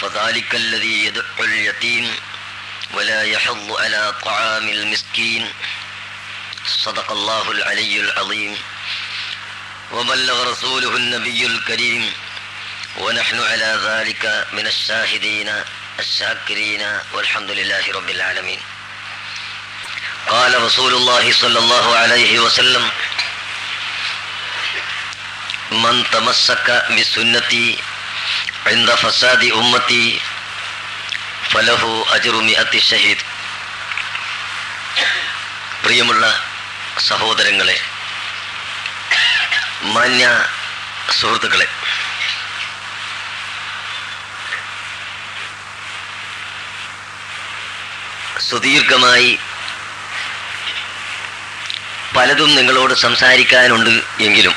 فذلك الذي يدع اليتيم ولا يحض على طعام المسكين صدق الله العلي العظيم وبلغ رسوله النبي الكريم ونحن على ذلك من الشاهدين الشاكرين والحمد لله رب العالمين. قال رسول الله صلى الله عليه وسلم: من تمسك بسنتي عند فساد أمتي فله أجر 100 شهيد. പ്രിയമുള്ള സഹോദരങ്ങളെ, മാന്യ സുഹൃത്തുക്കളെ, സുദീർഘമായി പലതും നിങ്ങളോട് സംസാരിക്കാനുണ്ട് എങ്കിലും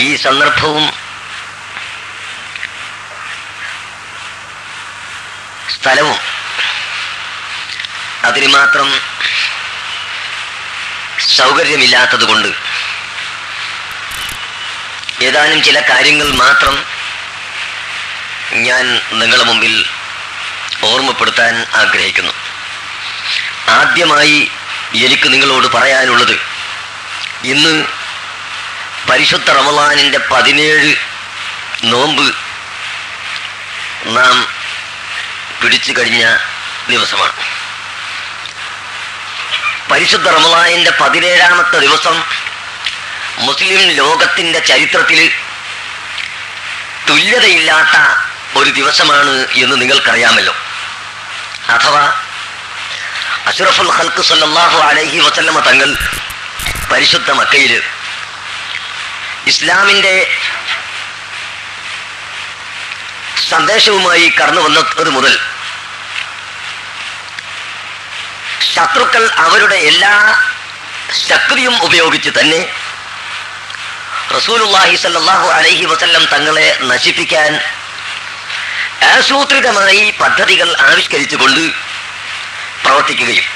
ഈ സന്ദർഭവും സ്ഥലവും അതിന് മാത്രം സൗകര്യമില്ലാത്തത് കൊണ്ട് ഏതാനും ചില കാര്യങ്ങൾ മാത്രം ഞാൻ നിങ്ങളുടെ മുമ്പിൽ ഓർമ്മപ്പെടുത്താൻ ആഗ്രഹിക്കുന്നു. ആദ്യമായി എനിക്ക് നിങ്ങളോട് പറയാനുള്ളത്, ഇന്ന് പരിശുദ്ധ റമളാനിൻ്റെ 17 നോമ്പ് നാം പിടിച്ചു കഴിഞ്ഞ ദിവസമാണ്. പരിശുദ്ധ റമളാനിൻ്റെ 17ാമത്തെ ദിവസം മുസ്ലിം ലോകത്തിൻ്റെ ചരിത്രത്തിൽ തുല്യതയില്ലാത്ത ഒരു ദിവസമാണ് എന്ന് നിങ്ങൾക്കറിയാമല്ലോ. അഥവാ അഷ്റഫുൽ ഖൽഖ് സല്ലല്ലാഹു അലൈഹി വസല്ലമ തങ്ങൾ പരിശുദ്ധ മക്കയിൽ ഇസ്ലാമിൻ്റെ സന്ദേശവുമായി കടന്നു വന്നത് മുതൽ ശത്രുക്കൾ അവരുടെ എല്ലാ ശക്തിയും ഉപയോഗിച്ച് തന്നെ റസൂലുള്ളാഹി സല്ലല്ലാഹു അലൈഹി വസല്ലം തങ്ങളെ നശിപ്പിക്കാൻ ആസൂത്രിതമായി പദ്ധതികൾ ആവിഷ്കരിച്ചുകൊണ്ട് പ്രവർത്തിക്കുകയും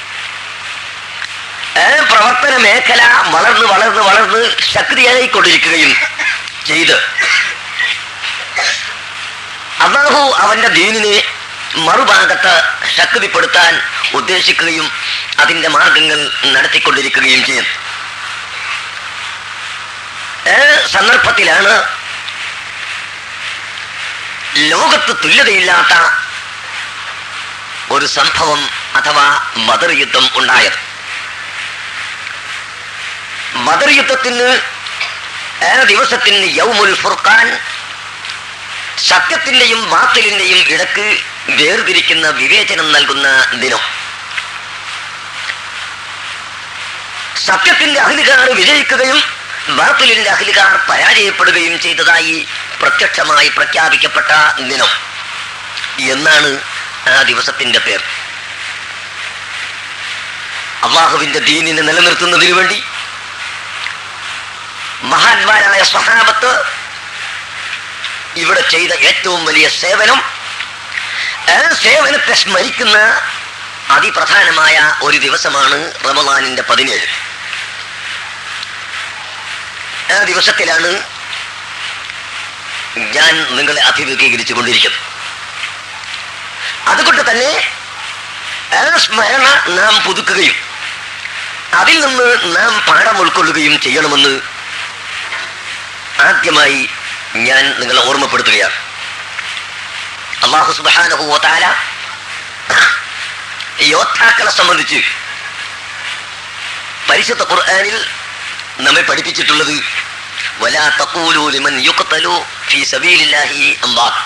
പ്രവർത്തന മേഖല വളർന്ന് വളർന്ന് വളർന്ന് ശക്തിയായിക്കൊണ്ടിരിക്കുകയും ചെയ്ത് അല്ലാഹു അവന്റെ ദീനിനെ മറുഭാഗത്ത് ശക്തിപ്പെടുത്താൻ ഉദ്ദേശിക്കുകയും അതിൻ്റെ മാർഗങ്ങൾ നടത്തിക്കൊണ്ടിരിക്കുകയും ചെയ്യും. സന്ദർഭത്തിലാണ് ലോകത്ത് തുല്യതയില്ലാത്ത ഒരു സംഭവം അഥവാ ബദർ യുദ്ധം ഉണ്ടായത്. ബദർ യുദ്ധത്തിന് ദിവസത്തിന് യൗമുൽ ഫുർഖാൻ, സത്യത്തിൻ്റെയും ബാത്തിലിൻ്റെയും ഇടക്ക് വേർതിരിക്കുന്ന വിവേചനം നൽകുന്ന ദിനം. സത്യത്തിന്റെ അഹ്ലുകാർ വിജയിക്കുകയും ബാത്തിലിന്റെ അഹ്ലുകാർ പരാജയപ്പെടുകയും ചെയ്തതായി പ്രത്യക്ഷമായി പ്രഖ്യാപിക്കപ്പെട്ട ദിനം എന്നാണ് ആ ദിവസത്തിന്റെ പേർ. അല്ലാഹുവിന്റെ ദീനിനെ നിലനിർത്തുന്നതിനു വേണ്ടി മഹാന്മാരായ സ്വഹാബത്ത് ഇവിടെ ചെയ്ത ഏറ്റവും വലിയ സേവനം, ആ സേവനത്തെ സ്മരിക്കുന്ന അതിപ്രധാനമായ ഒരു ദിവസമാണ് റമളാനിന്റെ 17. ആ ദിവസത്തിലാണ് ഞാൻ നിങ്ങളെ അഭിമുഖീകരിച്ചു കൊണ്ടിരിക്കുന്നത്. അതുകൊണ്ട് തന്നെ ആ സ്മരണ നാം പുതുക്കുകയും അതിൽ നിന്ന് നാം പാഠം ഉൾക്കൊള്ളുകയും ചെയ്യണമെന്ന് ആദ്യമായി ഞാൻ നിങ്ങളെ ഓർമ്മപ്പെടുത്തുകയാണ്. അല്ലാഹു സുബ്ഹാനഹു വ തആല യോദ്ധാക്കളെ സംബന്ധിച്ച് പരിശുദ്ധ ഖുർആനിൽ നമ്മെ പഠിപ്പിച്ചിട്ടുള്ളത് വലാ തഖൂലു ലിമൻ യുഖ്തലു ഫീ സബീലില്ലാഹി അംവാത്.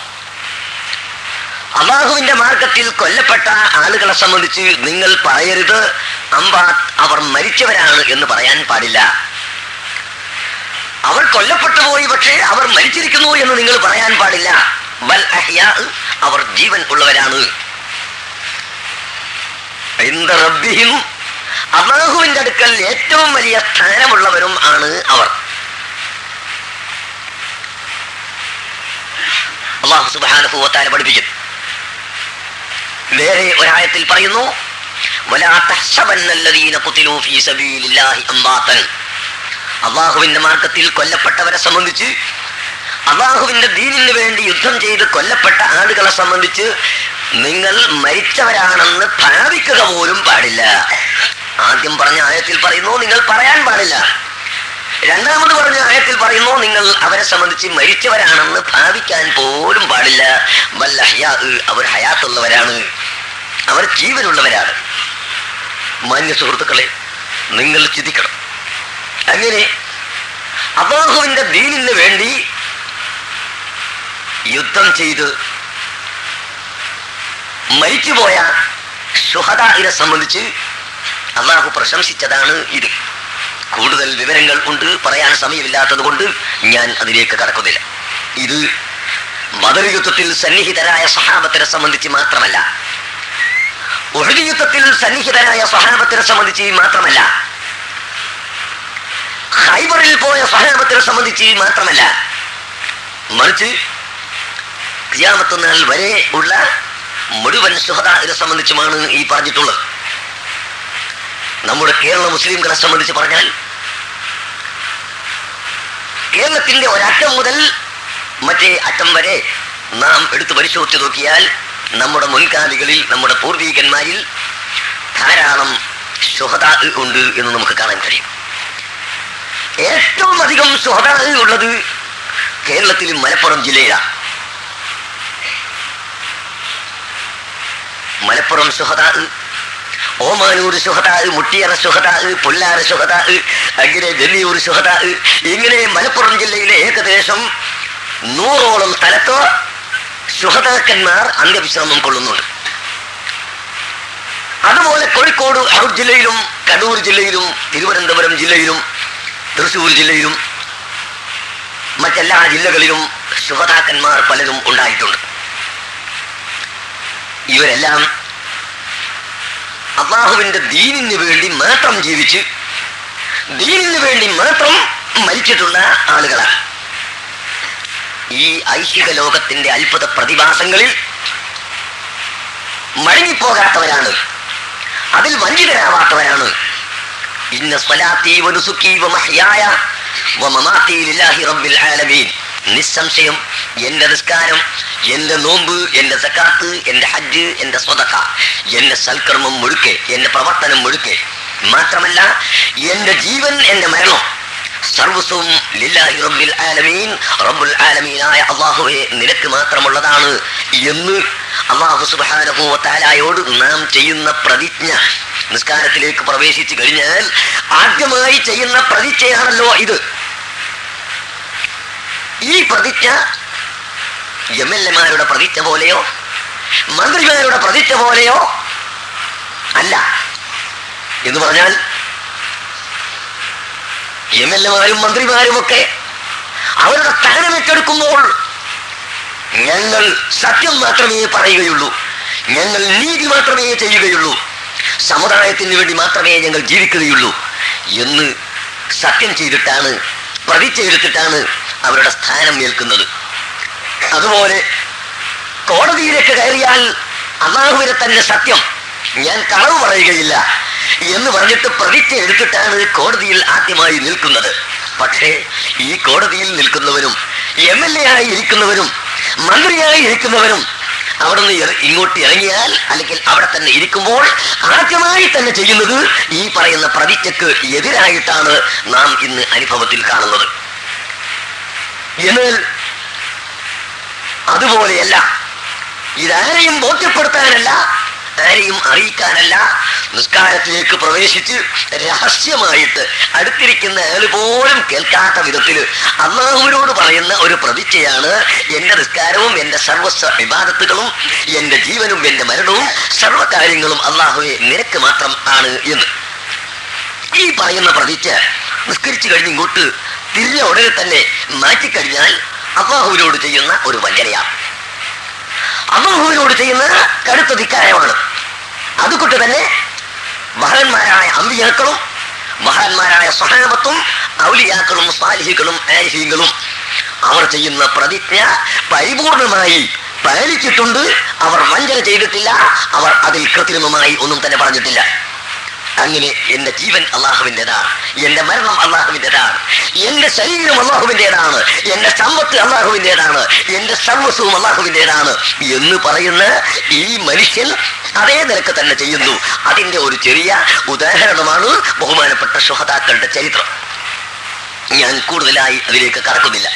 അല്ലാഹുവിന്റെ മാർഗത്തിൽ കൊല്ലപ്പെട്ട ആളുകളെ സംബന്ധിച്ച് നിങ്ങൾ പറയരുത് അംവാത്, അവർ മരിച്ചവരാണ് എന്ന് പറയാൻ പാടില്ല. അവർ കൊല്ലപ്പെട്ടു പോയി, പക്ഷേ അവർ മരിച്ചിരിക്കുന്നു എന്ന് നിങ്ങൾ പറയാൻ പാടില്ല. ബൽ അഹ്യാ, അവർ ജീവൻ ഉള്ളവരാണ്. ഇൻദ റബ്ബിഹിം, അല്ലാഹുവിന്റെ അടുക്കൽ ഏറ്റവും വലിയ സ്ഥാനമുള്ളവരും ആണ് അവർ. അല്ലാഹു സുബ്ഹാനഹു വ തആല പഠിപ്പിക്കുന്നു. വേറെ ഒരായത്തിൽ പറയുന്നു വലാ തഹ്സബന്നല്ലദീന ഖുതിലൂ ഫീ സബീലില്ലാഹി അംവാതൻ. അല്ലാഹുവിന്റെ മാർഗത്തിൽ കൊല്ലപ്പെട്ടവരെ സംബന്ധിച്ച് അല്ലാഹുവിന്റെ ദീനിന് വേണ്ടി യുദ്ധം ചെയ്ത് കൊല്ലപ്പെട്ട ആളുകളെ സംബന്ധിച്ച് നിങ്ങൾ മരിച്ചവരാണെന്ന് ഭാവിക്കുക പോലും പാടില്ല. ആദ്യം പറഞ്ഞ ആയത്തിൽ പറയുന്നു നിങ്ങൾ പറയാൻ പാടില്ല. രണ്ടാമത് പറഞ്ഞ ആയത്തിൽ പറയുന്നു നിങ്ങൾ അവരെ സംബന്ധിച്ച് മരിച്ചവരാണെന്ന് ഭാവിക്കാൻ പോലും പാടില്ല. അവർ ഹയാത്തുള്ളവരാണ്, അവർ ജീവനുള്ളവരാണ്. മാന്യ സുഹൃത്തുക്കളെ, നിങ്ങൾ ചിന്തിക്കണം. അങ്ങനെ അല്ലാഹുവിന്റെ ദീനിന് വേണ്ടി യുദ്ധം ചെയ്ത് മരിച്ചുപോയ ശുഹദാഇനെ സംബന്ധിച്ച് അല്ലാഹു പ്രശംസിച്ചതാണ് ഇത്. കൂടുതൽ വിവരങ്ങൾ ഉണ്ട്, പറയാൻ സമയമില്ലാത്തത് കൊണ്ട് ഞാൻ അതിലേക്ക് കടക്കുന്നില്ല. ഇത് ബദർ യുദ്ധത്തിൽ സന്നിഹിതരായ സ്വഹാബത്തിനെ സംബന്ധിച്ച് മാത്രമല്ല, ഉഹദ് യുദ്ധത്തിൽ സന്നിഹിതരായ സ്വഹാബത്തിനെ സംബന്ധിച്ച് മാത്രമല്ല, ഖൈബറിൽ പോയ സ്വഹാബത്തിനെ സംബന്ധിച്ച് മാത്രമല്ല, മറിച്ച് ഖിയാമത്ത് നാൾ വരെ ഉള്ള മുഴുവൻ ശുഹദാഇനെ സംബന്ധിച്ചുമാണ് ഈ പറഞ്ഞിട്ടുള്ളത്. നമ്മുടെ കേരള മുസ്ലിംകളെ സംബന്ധിച്ച് പറഞ്ഞാൽ കേരളത്തിന്റെ ഒരറ്റം മുതൽ മറ്റേ അറ്റം വരെ നാം എടുത്തു പരിശോധിച്ചു നോക്കിയാൽ നമ്മുടെ മുൻകാലികളിൽ, നമ്മുടെ പൂർവീകന്മാരിൽ ധാരാളം ശുഹദാ ഉണ്ട് എന്ന് നമുക്ക് കാണാൻ കഴിയും. ഏറ്റവും അധികം ശുഹദാ ഉള്ളത് കേരളത്തിൽ മലപ്പുറം ജില്ലയിലാണ്. മലപ്പുറം ശുഹദാ, ഓമാനൂർ ശുഹദാ, മുട്ടിയറ ശുഹദാ, പുല്ലാറ് ശുഹദാ, അങ്ങനെ വെല്ലിയൂർ ശുഹദാ, ഇങ്ങനെ മലപ്പുറം ജില്ലയിലെ ഏകദേശം 100ഓളം സ്ഥലത്ത് ശുഹദാക്കന്മാർ അന്ത്യവിശ്രമം കൊള്ളുന്നുണ്ട്. അതുപോലെ കോഴിക്കോട് ജില്ലയിലും കണ്ണൂർ ജില്ലയിലും തിരുവനന്തപുരം ജില്ലയിലും തൃശ്ശൂർ ജില്ലയിലും മറ്റെല്ലാ ജില്ലകളിലും ശുഹദാക്കന്മാർ പലരും ഉണ്ടായിട്ടുണ്ട്. ഇവരെല്ലാം അല്ലാഹുവിന്റെ ദീനിന് വേണ്ടി മാത്രം ജീവിച്ച് ദീനിന് വേണ്ടി മാത്രം മരിച്ചിട്ടുള്ള ആളുകളാണ്. ഈ ഐഹിക ലോകത്തിന്റെ അത്ഭുത പ്രതിഭാസങ്ങളിൽ മടങ്ങിപ്പോകാത്തവരാണ്, അതിൽ വഞ്ചിതരാവാത്തവരാണ്. ഇന്ന സ്വലാത്തി വനുസുക്കി വമഹ്യായ വമമാതി ലില്ലാഹി റബ്ബിൽ ആലമീൻ. നിസ്സംശയം എന്റെ നിസ്കാരം, എന്റെ നോമ്പ്, എന്റെ സക്കാത്ത്, എന്റെ ഹജ്ജ്, എന്റെ സ്വതക്ക, എന്റെ സൽക്കർമ്മം മുഴുക്കെ, എന്റെ പ്രവർത്തനം മുഴുക്കെ, മാത്രമല്ല എന്റെ ജീവൻ, എന്റെ മരണം, സർവസ്വം ലില്ലാഹി റബ്ബിൽ ആലമീൻ, റബ്ബുൽ ആലമീനായ അല്ലാഹുവേ നിനക്ക് മാത്രമുള്ളതാണ് എന്ന് അല്ലാഹു സുബ്ഹാനഹു വ തആലയോട് നാം ചെയ്യുന്ന പ്രതിജ്ഞ, നിസ്കാരത്തിലേക്ക് പ്രവേശിച്ചു കഴിഞ്ഞാൽ ആദ്യമായി ചെയ്യുന്ന പ്രതിജ്ഞയാണല്ലോ ഇത്. ഈ പ്രതിജ്ഞ എംഎൽഎമാരുടെ പ്രതിജ്ഞ പോലെയോ മന്ത്രിമാരുടെ പ്രതിജ്ഞ പോലെയോ അല്ല. എന്ന് പറഞ്ഞാൽ എംഎൽഎമാരും മന്ത്രിമാരുമൊക്കെ അവരുടെ സ്ഥാനമേറ്റെടുക്കുമ്പോൾ ഞങ്ങൾ സത്യം മാത്രമേ പറയുകയുള്ളൂ, ഞങ്ങൾ നീതി മാത്രമേ ചെയ്യുകയുള്ളൂ, സമുദായത്തിന് വേണ്ടി മാത്രമേ ഞങ്ങൾ ജീവിക്കുകയുള്ളൂ എന്ന് സത്യം ചെയ്തിട്ടാണ്, പ്രതിജ്ഞ എടുത്തിട്ടാണ് അവരുടെ സ്ഥാനം ഏൽക്കുന്നത്. അതുപോലെ കോടതിയിലേക്ക് കയറിയാൽ അല്ലാഹുവിനെ തന്നെ സത്യം, ഞാൻ കളവ് പറയുകയില്ല എന്ന് പറഞ്ഞിട്ട് പ്രതിജ്ഞ എടുത്തിട്ടാണ് കോടതിയിൽ ആദ്യമായി നിൽക്കുന്നത്. പക്ഷേ ഈ കോടതിയിൽ നിൽക്കുന്നവരും എംഎൽഎ ആയി ഇരിക്കുന്നവരും മന്ത്രിയായി ഇരിക്കുന്നവരും അവിടുന്ന് ഇങ്ങോട്ട് ഇറങ്ങിയാൽ അല്ലെങ്കിൽ അവിടെ തന്നെ ഇരിക്കുമ്പോൾ ആദ്യമായി തന്നെ ചെയ്യുന്നത് ഈ പറയുന്ന പ്രതിജ്ഞക്ക് എതിരായിട്ടാണ് നാം ഇന്ന് അനുഭവത്തിൽ കാണുന്നത്. എന്നാൽ അതുപോലെയല്ല, ഇതാരെയും ബോധ്യപ്പെടുത്താനല്ല, ആരെയും അറിയിക്കാനല്ല, നിസ്കാരത്തിലേക്ക് പ്രവേശിച്ച് രഹസ്യമായിട്ട് അടുത്തിരിക്കുന്ന ആള് പോലും കേൾക്കാത്ത വിധത്തിൽ അല്ലാഹുവിനോട് പറയുന്ന ഒരു പ്രതിജ്ഞയാണ് എന്റെ നിസ്കാരവും എന്റെ സർവസ്വ ഇബാദത്തുകളും എന്റെ ജീവനും എന്റെ മരണവും സർവ്വകാര്യങ്ങളും അല്ലാഹുവേ നിനക്ക് മാത്രം ആണ് എന്ന്. ഈ പറയുന്ന പ്രതിജ്ഞ നിസ്കരിച്ചു കഴിഞ്ഞ് ഇങ്ങോട്ട് തിരിഞ്ഞ ഉടനെ തന്നെ മാറ്റിക്കഴിഞ്ഞാൽ അല്ലാഹുവിനോട് ചെയ്യുന്ന ഒരു വഞ്ചനയാണ്, അല്ലാഹുവിനോട് ചെയ്യുന്ന കടുത്ത ധിക്കാരമാണ്. അതുകൊണ്ട് തന്നെ മഹാന്മാരായ അമ്പിയാക്കളും മഹാന്മാരായ സ്വഹാബത്തും ഔലിയാക്കളും സാലിഹികളും ആരിഫീങ്ങളും അവർ ചെയ്യുന്ന പ്രതിജ്ഞ പരിപൂർണമായി പാലിച്ചിട്ടുണ്ട്. അവർ വഞ്ചന ചെയ്തിട്ടില്ല, അവർ അതിൽ കൃത്രിമമായി ഒന്നും തന്നെ പറഞ്ഞിട്ടില്ല. അങ്ങനെ എന്റെ ജീവൻ അള്ളാഹുവിൻ്റെതാണ്, എന്റെ മരണം അള്ളാഹുവിൻ്റെതാണ്, എന്റെ ശരീരം അള്ളാഹുവിൻ്റെതാണ്, എന്റെ സമ്പത്ത് അള്ളാഹുവിൻ്റെതാണ്, എന്റെ സർവസ്വവും അള്ളാഹുവിൻ്റെതാണ് എന്ന് പറയുന്ന ഈ മനുഷ്യൻ അതേ നിലക്ക് തന്നെ ചെയ്യുന്നു. അതിന്റെ ഒരു ചെറിയ ഉദാഹരണമാണ് ബഹുമാനപ്പെട്ട ശുഹദാക്കളുടെ ചരിത്രം. ഞാൻ കൂടുതലായി അതിലേക്ക് കടക്കുന്നില്ല.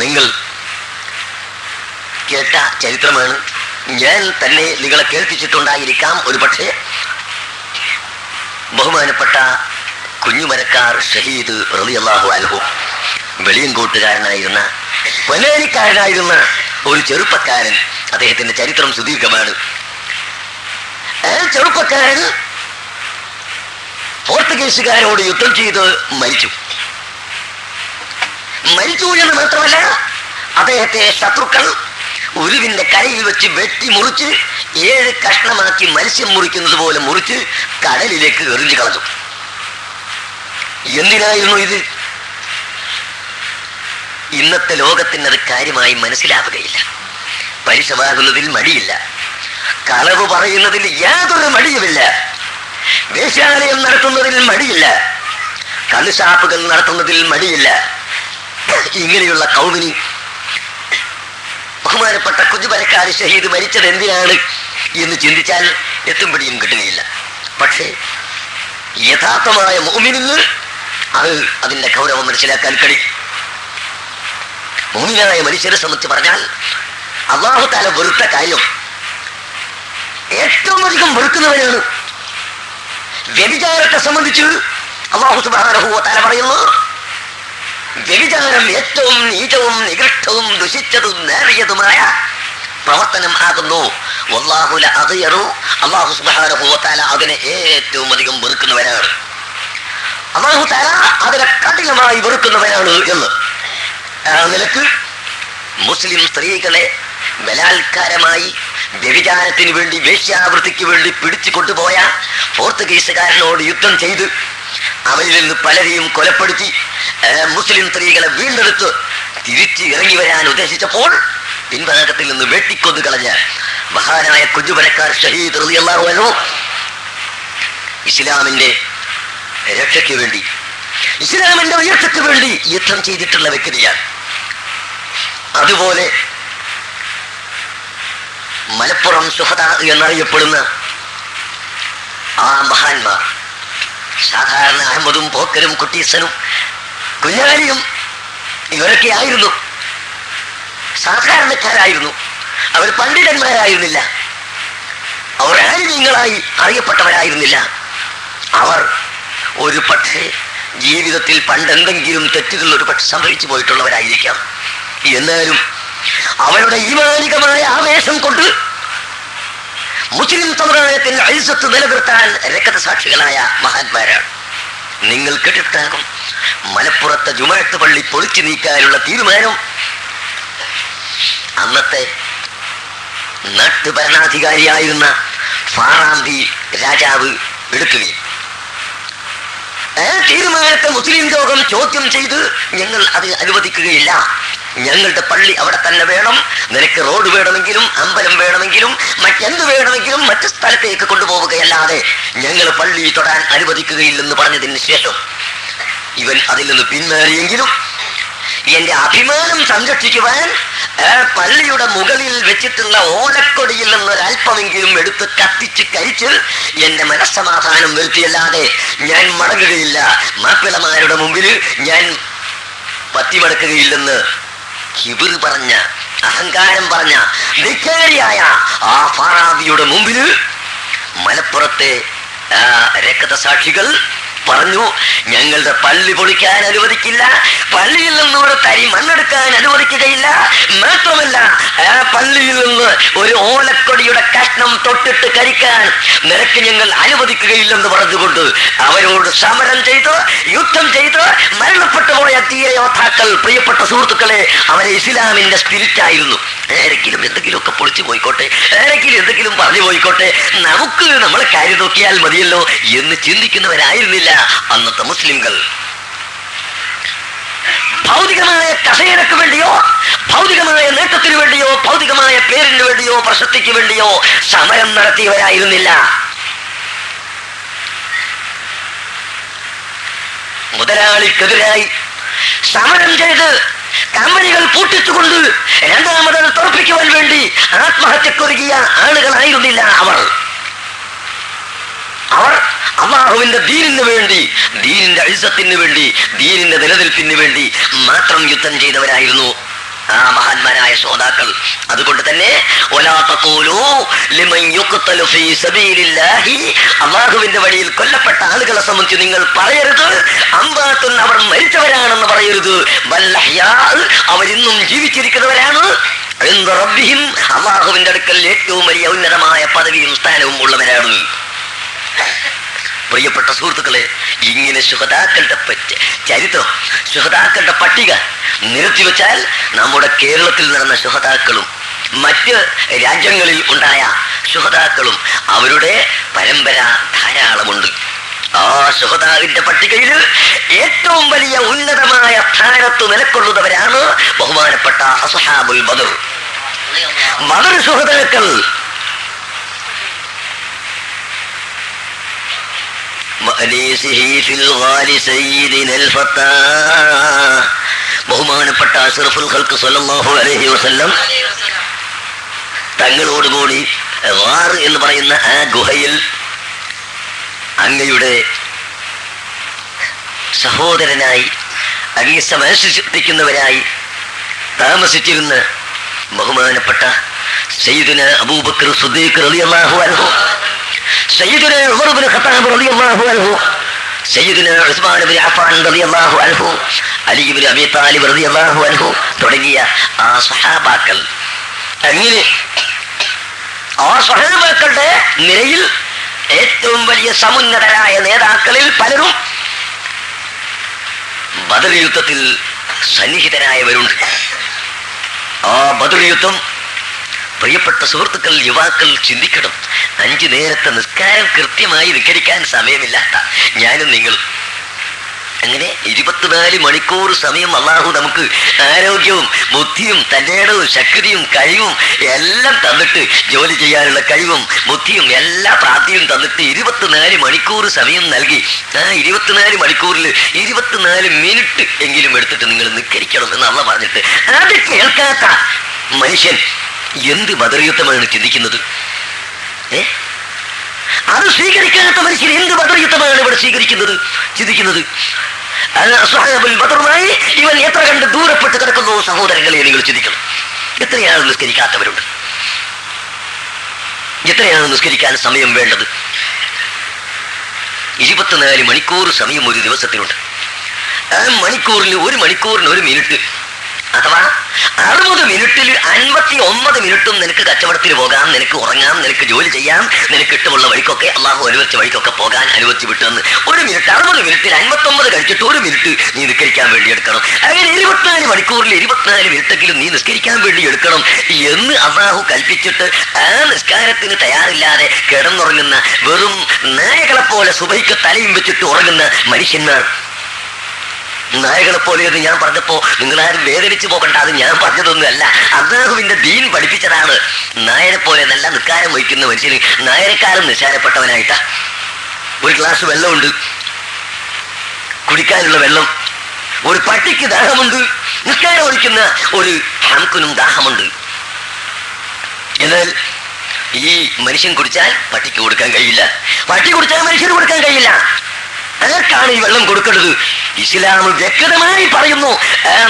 നിങ്ങൾ കേട്ട ചരിത്രമാണ്. ഞാൻ തന്നെ നിങ്ങളെ കേൾപ്പിച്ചിട്ടുണ്ടായിരിക്കാം ഒരു പക്ഷേ. ബഹുമാനപ്പെട്ട കുഞ്ഞുമരക്കാർ ഷഹീദ് റളിയല്ലാഹു അൻഹു വെളിയങ്കോട്ടുകാരനായിരുന്ന പൊന്നാനിക്കാരനായിരുന്ന ഒരു ചെറുപ്പക്കാരൻ. അദ്ദേഹത്തിന്റെ ചരിത്രം സുദീർഘമാണ്. ആ ചെറുപ്പക്കാരൻ പോർത്തുഗീസുകാരോട് യുദ്ധം ചെയ്ത് മരിച്ചു എന്ന് മാത്രമല്ല, അദ്ദേഹത്തെ ശത്രുക്കൾ ഉരുവിന്റെ കരയിൽ വെച്ച് വെട്ടി മുറിച്ച് 7 കഷ്ണമാക്കി മത്സ്യം മുറിക്കുന്നത് പോലെ മുറിച്ച് കടലിലേക്ക് എറിഞ്ഞു കളഞ്ഞു. എന്തിനായിരുന്നു ഇത്? ഇന്നത്തെ ലോകത്തിന് അത് കാര്യമായി മനസ്സിലാവുകയില്ല. പലിശ വാങ്ങുന്നതിൽ മടിയില്ല, കളവ് പറയുന്നതിൽ യാതൊരു മടിയുമില്ല, വേശ്യാലയം നടത്തുന്നതിൽ മടിയില്ല, കള്ളുഷാപ്പുകൾ നടത്തുന്നതിൽ മടിയില്ല. ഇങ്ങനെയുള്ള കൗമിനി ബഹുമാനപ്പെട്ട കുഞ്ഞുമരക്കാർ ഷഹീദ് മരിച്ചത് എന്തിനാണ് എന്ന് ചിന്തിച്ചാൽ എത്തും പിടിയും കിട്ടുകയില്ല. പക്ഷേ യഥാർത്ഥമായ മുഅ്മിനിന് അതിന്റെ ഗൗരവം മനസ്സിലാക്കാൻ കഴിയും. മുഅ്മിനായ മനുഷ്യരെ സംബന്ധിച്ച് പറഞ്ഞാൽ അല്ലാഹു തആല വെറുത്ത കാര്യം ഏറ്റവും അധികം വെറുക്കുന്നവനാണ്. വ്യഭിചാരത്തെ സംബന്ധിച്ച് അല്ലാഹു സുബ്ഹാനഹു വ തആല പറയുന്നു, വ്യഭിചാരം ഏറ്റവും നീചവും നികൃഷ്ടവും ദുഷിച്ചതും നേറിയതുമായ പ്രവർത്തനം ആകുന്നു. വല്ലാഹു ലഅഗ്യറു, അല്ലാഹു സുബ്ഹാനഹു വ തആല അതിനെ ഏറ്റവും അധികം വെറുക്കുന്നവനാണ്. അല്ലാഹു തആല അതിനെ കഠിനമായി വെറുക്കുന്നവനാണ് എന്ന്. ആ നിലക്ക് മുസ്ലിം സ്ത്രീകളെ ബലാത്കാരമായി വ്യഭിചാരത്തിന് വേണ്ടി, വേശ്യാവൃത്തിക്ക് വേണ്ടി പിടിച്ചു കൊണ്ടുപോയ പോർത്തുഗീസുകാരനോട് യുദ്ധം ചെയ്ത് അവരിൽ നിന്ന് പലരെയും കൊലപ്പെടുത്തി മുസ്ലിം സ്ത്രീകളെ വീണ്ടെടുത്ത് തിരിച്ച് ഇറങ്ങി വരാൻ ഉദ്ദേശിച്ചപ്പോൾ പിൻഭാഗത്തിൽ നിന്ന് വെട്ടിക്കൊന്നു കളഞ്ഞ മഹാനായ കുഞ്ഞുമരക്കാർ ഷഹീദ് റളിയല്ലാഹു അൻഹു ഇസ്ലാമിന്റെ രക്ഷയ്ക്ക് വേണ്ടി, ഇസ്ലാമിന്റെ ഉയർച്ചയ്ക്ക് വേണ്ടി യുദ്ധം ചെയ്തിട്ടുള്ള വ്യക്തിയാണ്. അതുപോലെ മലപ്പുറം ശുഹദാ എന്നറിയപ്പെടുന്ന ആ മഹാന്മാർ, സാധാരണ അഹമ്മദും പോക്കരും കുട്ടീസനും കുഞ്ഞാലിയും ഇവരൊക്കെ ആയിരുന്നു സാധാരണക്കാരായിരുന്നു. അവർ പണ്ഡിതന്മാരായിരുന്നില്ല, അവർ ആലിമീങ്ങളായി അറിയപ്പെട്ടവരായിരുന്നില്ല. അവർ ഒരു പക്ഷേ ജീവിതത്തിൽ പണ്ടെന്തെങ്കിലും തെറ്റുകൾ ഒരു പക്ഷെ സംഭവിച്ചു പോയിട്ടുള്ളവരായിരിക്കാം. എന്നാലും അവരുടെ ഈമാനികമായ ആവേശം കൊണ്ട് മുസ്ലിം സമുദായത്തിന്റെ ഐസത്ത് നിലനിർത്താൻ രക്തസാക്ഷികളായ മഹാന്മാരാണ്. നിങ്ങൾ കേട്ടിട്ടാകും മലപ്പുറത്തെ ജുമാഅത്ത് പള്ളി പൊളിച്ചു നീക്കാനുള്ള തീരുമാനം അന്നത്തെ നാട്ടുഭരണാധികാരിയായിരുന്ന ഫാറാന്തി രാജാവ് എടുക്കുകയും ആ തീരുമാനത്തെ മുസ്ലിം ലോകം ചോദ്യം ചെയ്ത് ഞങ്ങൾ അത് അനുവദിക്കുകയില്ല, ഞങ്ങളുടെ പള്ളി അവിടെ തന്നെ വേണം, നിനക്ക് റോഡ് വേണമെങ്കിലും അമ്പലം വേണമെങ്കിലും മറ്റെന്ത് വേണമെങ്കിലും മറ്റു സ്ഥലത്തേക്ക് കൊണ്ടുപോവുകയല്ലാതെ ഞങ്ങൾ പള്ളി തൊടാൻ അനുവദിക്കുകയില്ലെന്ന് പറഞ്ഞതിന് ശേഷം ഇവൻ അതിൽ നിന്ന് പിന്മാറിയെങ്കിലും എന്റെ അഭിമാനം സംരക്ഷിക്കുവാൻ പള്ളിയുടെ മുകളിൽ വെച്ചിട്ടുള്ള ഓലക്കൊടിയിൽ നിന്നൊരൽപ്പമെങ്കിലും എടുത്ത് കത്തിച്ച് കരിച്ച് എന്റെ മനസ്സമാധാനം വരുത്തിയല്ലാതെ ഞാൻ മടങ്ങുകയില്ല, മാപ്പിളമാരുടെ മുമ്പിൽ ഞാൻ പത്തിമടക്കുകയില്ലെന്ന് കിബിർ പറഞ്ഞ, അഹങ്കാരം പറഞ്ഞ ധിക്കാരിയായ ആ ഫാറാബിയുടെ മുമ്പിൽ മലപ്പുറത്തെ രക്തസാക്ഷികൾ പറഞ്ഞു, ഞങ്ങളുടെ പള്ളി പൊളിക്കാൻ അനുവദിക്കില്ല, പള്ളിയിൽ നിന്നൊരു തരി മണ്ണെടുക്കാൻ അനുവദിക്കുകയില്ല, മാത്രമല്ല ആ പള്ളിയിൽ നിന്ന് ഒരു ഓലക്കൊടിയുടെ കഷ്ണം തൊട്ടിട്ട് കരിക്കാൻ നിനക്ക് ഞങ്ങൾ അനുവദിക്കുകയില്ലെന്ന് പറഞ്ഞുകൊണ്ട് അവരോട് സമരം ചെയ്ത് യുദ്ധം ചെയ്ത് മരണപ്പെട്ടു പോയ ധീരയോദ്ധാക്കൾ, പ്രിയപ്പെട്ട സുഹൃത്തുക്കളെ, അവരെ ഇസ്ലാമിന്റെ സ്പിരിറ്റ് ആയിരുന്നു. ആരെങ്കിലും എന്തെങ്കിലുമൊക്കെ പൊളിച്ചു പോയിക്കോട്ടെ, ആരെങ്കിലും എന്തെങ്കിലും പറഞ്ഞു പോയിക്കോട്ടെ, നമുക്ക് നമ്മളെ കാര്യം നോക്കിയാൽ മതിയല്ലോ എന്ന് ചിന്തിക്കുന്നവരായിരുന്നില്ല അന്നത്തെ മുസ്ലിംകൾ. ഭൗതികമായ കസേരക്ക് വേണ്ടിയോ, ഭൗതികമായ നേട്ടത്തിന് വേണ്ടിയോ, ഭൗതികമായ പേരിന് വേണ്ടിയോ, പ്രശസ്തിക്ക് വേണ്ടിയോ സമരം നടത്തിയവരായിരുന്നില്ല. മുതലാളിക്കെതിരായി സമരം ചെയ്ത് കമ്പനികൾ പൂട്ടിച്ചുകൊണ്ട് രണ്ടാമത് തുറപ്പിക്കുവാൻ വേണ്ടി ആത്മഹത്യക്കൊരുങ്ങിയ ആളുകളായിരുന്നില്ല അവർ. അല്ലാഹുവിന്റെ ദീനിന് വേണ്ടി, ദീനിന്റെ ഇസ്സത്തിന് വേണ്ടി, ദീനിന്റെ നിലനിൽപ്പിന് വേണ്ടി മാത്രം യുദ്ധം ചെയ്തവരായിരുന്നു ആ മഹാന്മാരായ ശ്രോതാക്കൾ. അതുകൊണ്ട് തന്നെ അല്ലാഹുവിന്റെ വഴിയിൽ കൊല്ലപ്പെട്ട ആളുകളെ സംബന്ധിച്ച് നിങ്ങൾ പറയരുത് അംബാത്തുൻ, അവർ മരിച്ചവരാണെന്ന് പറയരുത്. അവരിന്നും ജീവിച്ചിരിക്കുന്നവരാണ്. അല്ലാഹുവിന്റെ അടുക്കൽ ഏറ്റവും വലിയ ഉന്നതമായ പദവിയും സ്ഥാനവും ഉള്ളവരാണ്. പ്രിയപ്പെട്ട സുഹൃത്തുക്കളെ, ഇങ്ങനെ ശുഹദാക്കളുടെ ചരിത്രം, ശുഹദാക്കളുടെ പട്ടിക നിരത്തിവെച്ചാൽ നമ്മുടെ കേരളത്തിൽ നടന്ന ശുഹദാക്കളും മറ്റ് രാജ്യങ്ങളിൽ ഉണ്ടായ ശുഹദാക്കളും അവരുടെ പരമ്പര ധാരാളമുണ്ട്. ആ ശുഹദാവിന്റെ പട്ടികയിൽ ഏറ്റവും വലിയ ഉന്നതമായ സ്ഥാനത്ത് നിലകൊള്ളുന്നവരാണ് ബഹുമാനപ്പെട്ട അസ്ഹാബുൽ ബദർ. ബദർ ശുഹദാക്കൾ ബഹുമാനപ്പെട്ട അഷ്റഫുൽ ഖൽഖ് സ്വല്ലല്ലാഹു അലൈഹി വസല്ലം തങ്ങളോടുകൂടി ഗാർ എന്ന് പറയുന്ന ആ ഗുഹയിൽ അങ്ങയുടെ സഹോദരനായി അങ്ങേ സമർപ്പിക്കുന്നവരായി താമസിച്ചിരുന്ന ബഹുമാനപ്പെട്ട സയ്യിദുന അബൂബക്കർ സിദ്ദീഖ് റളിയല്ലാഹു അൻഹു, സയ്യിദുന ഉമർ ഇബ്നു ഖത്താബ് റളിയല്ലാഹു അൻഹു, സയ്യിദുന ഉസ്മാൻ ഇബ്നു അഫ്ഫാൻ റളിയല്ലാഹു അൻഹു, അലി ഇബ്നു അബീ താലിബ് റളിയല്ലാഹു അൻഹു തുടങ്ങിയ ആ സ്വഹാബാക്കൾ, അങ്ങനെ ആ സ്വഹാബാക്കളുടെ നിരയിൽ ഏറ്റവും വലിയ സമുന്നതരായ നേതാക്കളിൽ പലരും ബദർ യുദ്ധത്തിൽ സന്നിഹിതരായവരുണ്ട്. ആ ബദർ യുദ്ധം പ്രിയപ്പെട്ട സുഹൃത്തുക്കൾ, യുവാക്കൾ ചിന്തിക്കണം. 5 നേരത്തെ നിസ്കാരം കൃത്യമായി നിസ്കരിക്കാൻ സമയമില്ലാത്ത ഞാനും നിങ്ങളും, അങ്ങനെ 24 മണിക്കൂർ സമയം അല്ലാഹു നമുക്ക് ആരോഗ്യവും ബുദ്ധിയും തന്റേടവും ശക്തിയും കഴിവും എല്ലാം തന്നിട്ട്, ജോലി ചെയ്യാനുള്ള കഴിവും ബുദ്ധിയും എല്ലാ പ്രാപ്തിയും തന്നിട്ട് 24 മണിക്കൂർ സമയം നൽകി. ആ 24 മണിക്കൂറിൽ 24 മിനിറ്റ് എങ്കിലും എടുത്തിട്ട് നിങ്ങൾ നിസ്കരിക്കണം എന്ന് അള്ളാഹ് പറഞ്ഞിട്ട് അത് കേൾക്കാത്ത മനുഷ്യൻ എന്ത് ബദർ യുദ്ധമാണ് ചിന്തിക്കുന്നത്? അത് സ്വീകരിക്കാത്ത മനുഷ്യൻ എന്ത് ബദർ യുദ്ധമാണ് ഇവിടെ ചിന്തിക്കുന്നത്? ബദറുമായി ഇവൻ എത്ര കണ്ട് ദൂരപ്പെട്ട് കിടക്കുന്നു സഹോദരങ്ങളെ, നിങ്ങൾ ചിന്തിക്കണം. എത്രയാണ് നിസ്കരിക്കാത്തവരുണ്ട്? എത്രയാണ് നിസ്കരിക്കാൻ സമയം വേണ്ടത്? 24 മണിക്കൂർ സമയം ഒരു ദിവസത്തിനുണ്ട്. ആ മണിക്കൂറിൽ 1 മണിക്കൂറിന് 1 മിനിറ്റ്, അഥവാ 60 മിനിറ്റിൽ 59 മിനിറ്റും നിനക്ക് കച്ചവടത്തിന് പോകാം, നിനക്ക് ഉറങ്ങാം, നിനക്ക് ജോലി ചെയ്യാം, നിനക്ക് ഇഷ്ടമുള്ള വഴിക്കൊക്കെ അള്ളാഹു അനുവദിച്ച വഴിക്കൊക്കെ പോകാൻ അനുവദിച്ചു വിട്ടെന്ന്. 1 മിനിറ്റ്, 60 മിനിറ്റിൽ 59 കഴിച്ചിട്ട് 1 മിനിറ്റ് നീ നിസ്കരിക്കാൻ വേണ്ടി എടുക്കണം. അങ്ങനെ 24 മണിക്കൂറിൽ 24 മിനിറ്റെങ്കിലും നീ നിസ്കരിക്കാൻ വേണ്ടി എടുക്കണം എന്ന് അള്ളാഹു കൽപ്പിച്ചിട്ട് ആ നിസ്കാരത്തിന് തയ്യാറില്ലാതെ കിടന്നുറങ്ങുന്ന വെറും നായകളെ പോലെ സുബഹിക്ക് തലയും വെച്ചിട്ട് ഉറങ്ങുന്ന മനുഷ്യന്മാർ. നായകളെ പോലെയെന്ന് ഞാൻ പറഞ്ഞപ്പോ നിങ്ങളാരും വേദനിച്ചു പോകണ്ട, അത് ഞാൻ പറഞ്ഞതൊന്നുമല്ല, അല്ലാഹുവിന്റെ ദീൻ പഠിപ്പിച്ചതാണ്. നായരെ പോലെ നല്ല നിസ്കാരം വഹിക്കുന്ന മനുഷ്യന് നായരെക്കാളും നിസ്സാരപ്പെട്ടവനായിട്ടാ. ഒരു ഗ്ലാസ് വെള്ളമുണ്ട്, കുടിക്കാനുള്ള വെള്ളം. ഒരു പട്ടിക്ക് ദാഹമുണ്ട്, നിസ്കാരം ഒഴിക്കുന്ന ഒരു ഹംക്കിനും ദാഹമുണ്ട്. എന്നാൽ ഈ മനുഷ്യൻ കുടിച്ചാൽ പട്ടിക്ക് കൊടുക്കാൻ കഴിയില്ല, പട്ടി കുടിച്ചാൽ മനുഷ്യന് കൊടുക്കാൻ കഴിയില്ല. ആർക്കാണ് ഈ വെള്ളം കൊടുക്കേണ്ടത്? ഇസ്ലാം വ്യക്തമായി പറയുന്നു,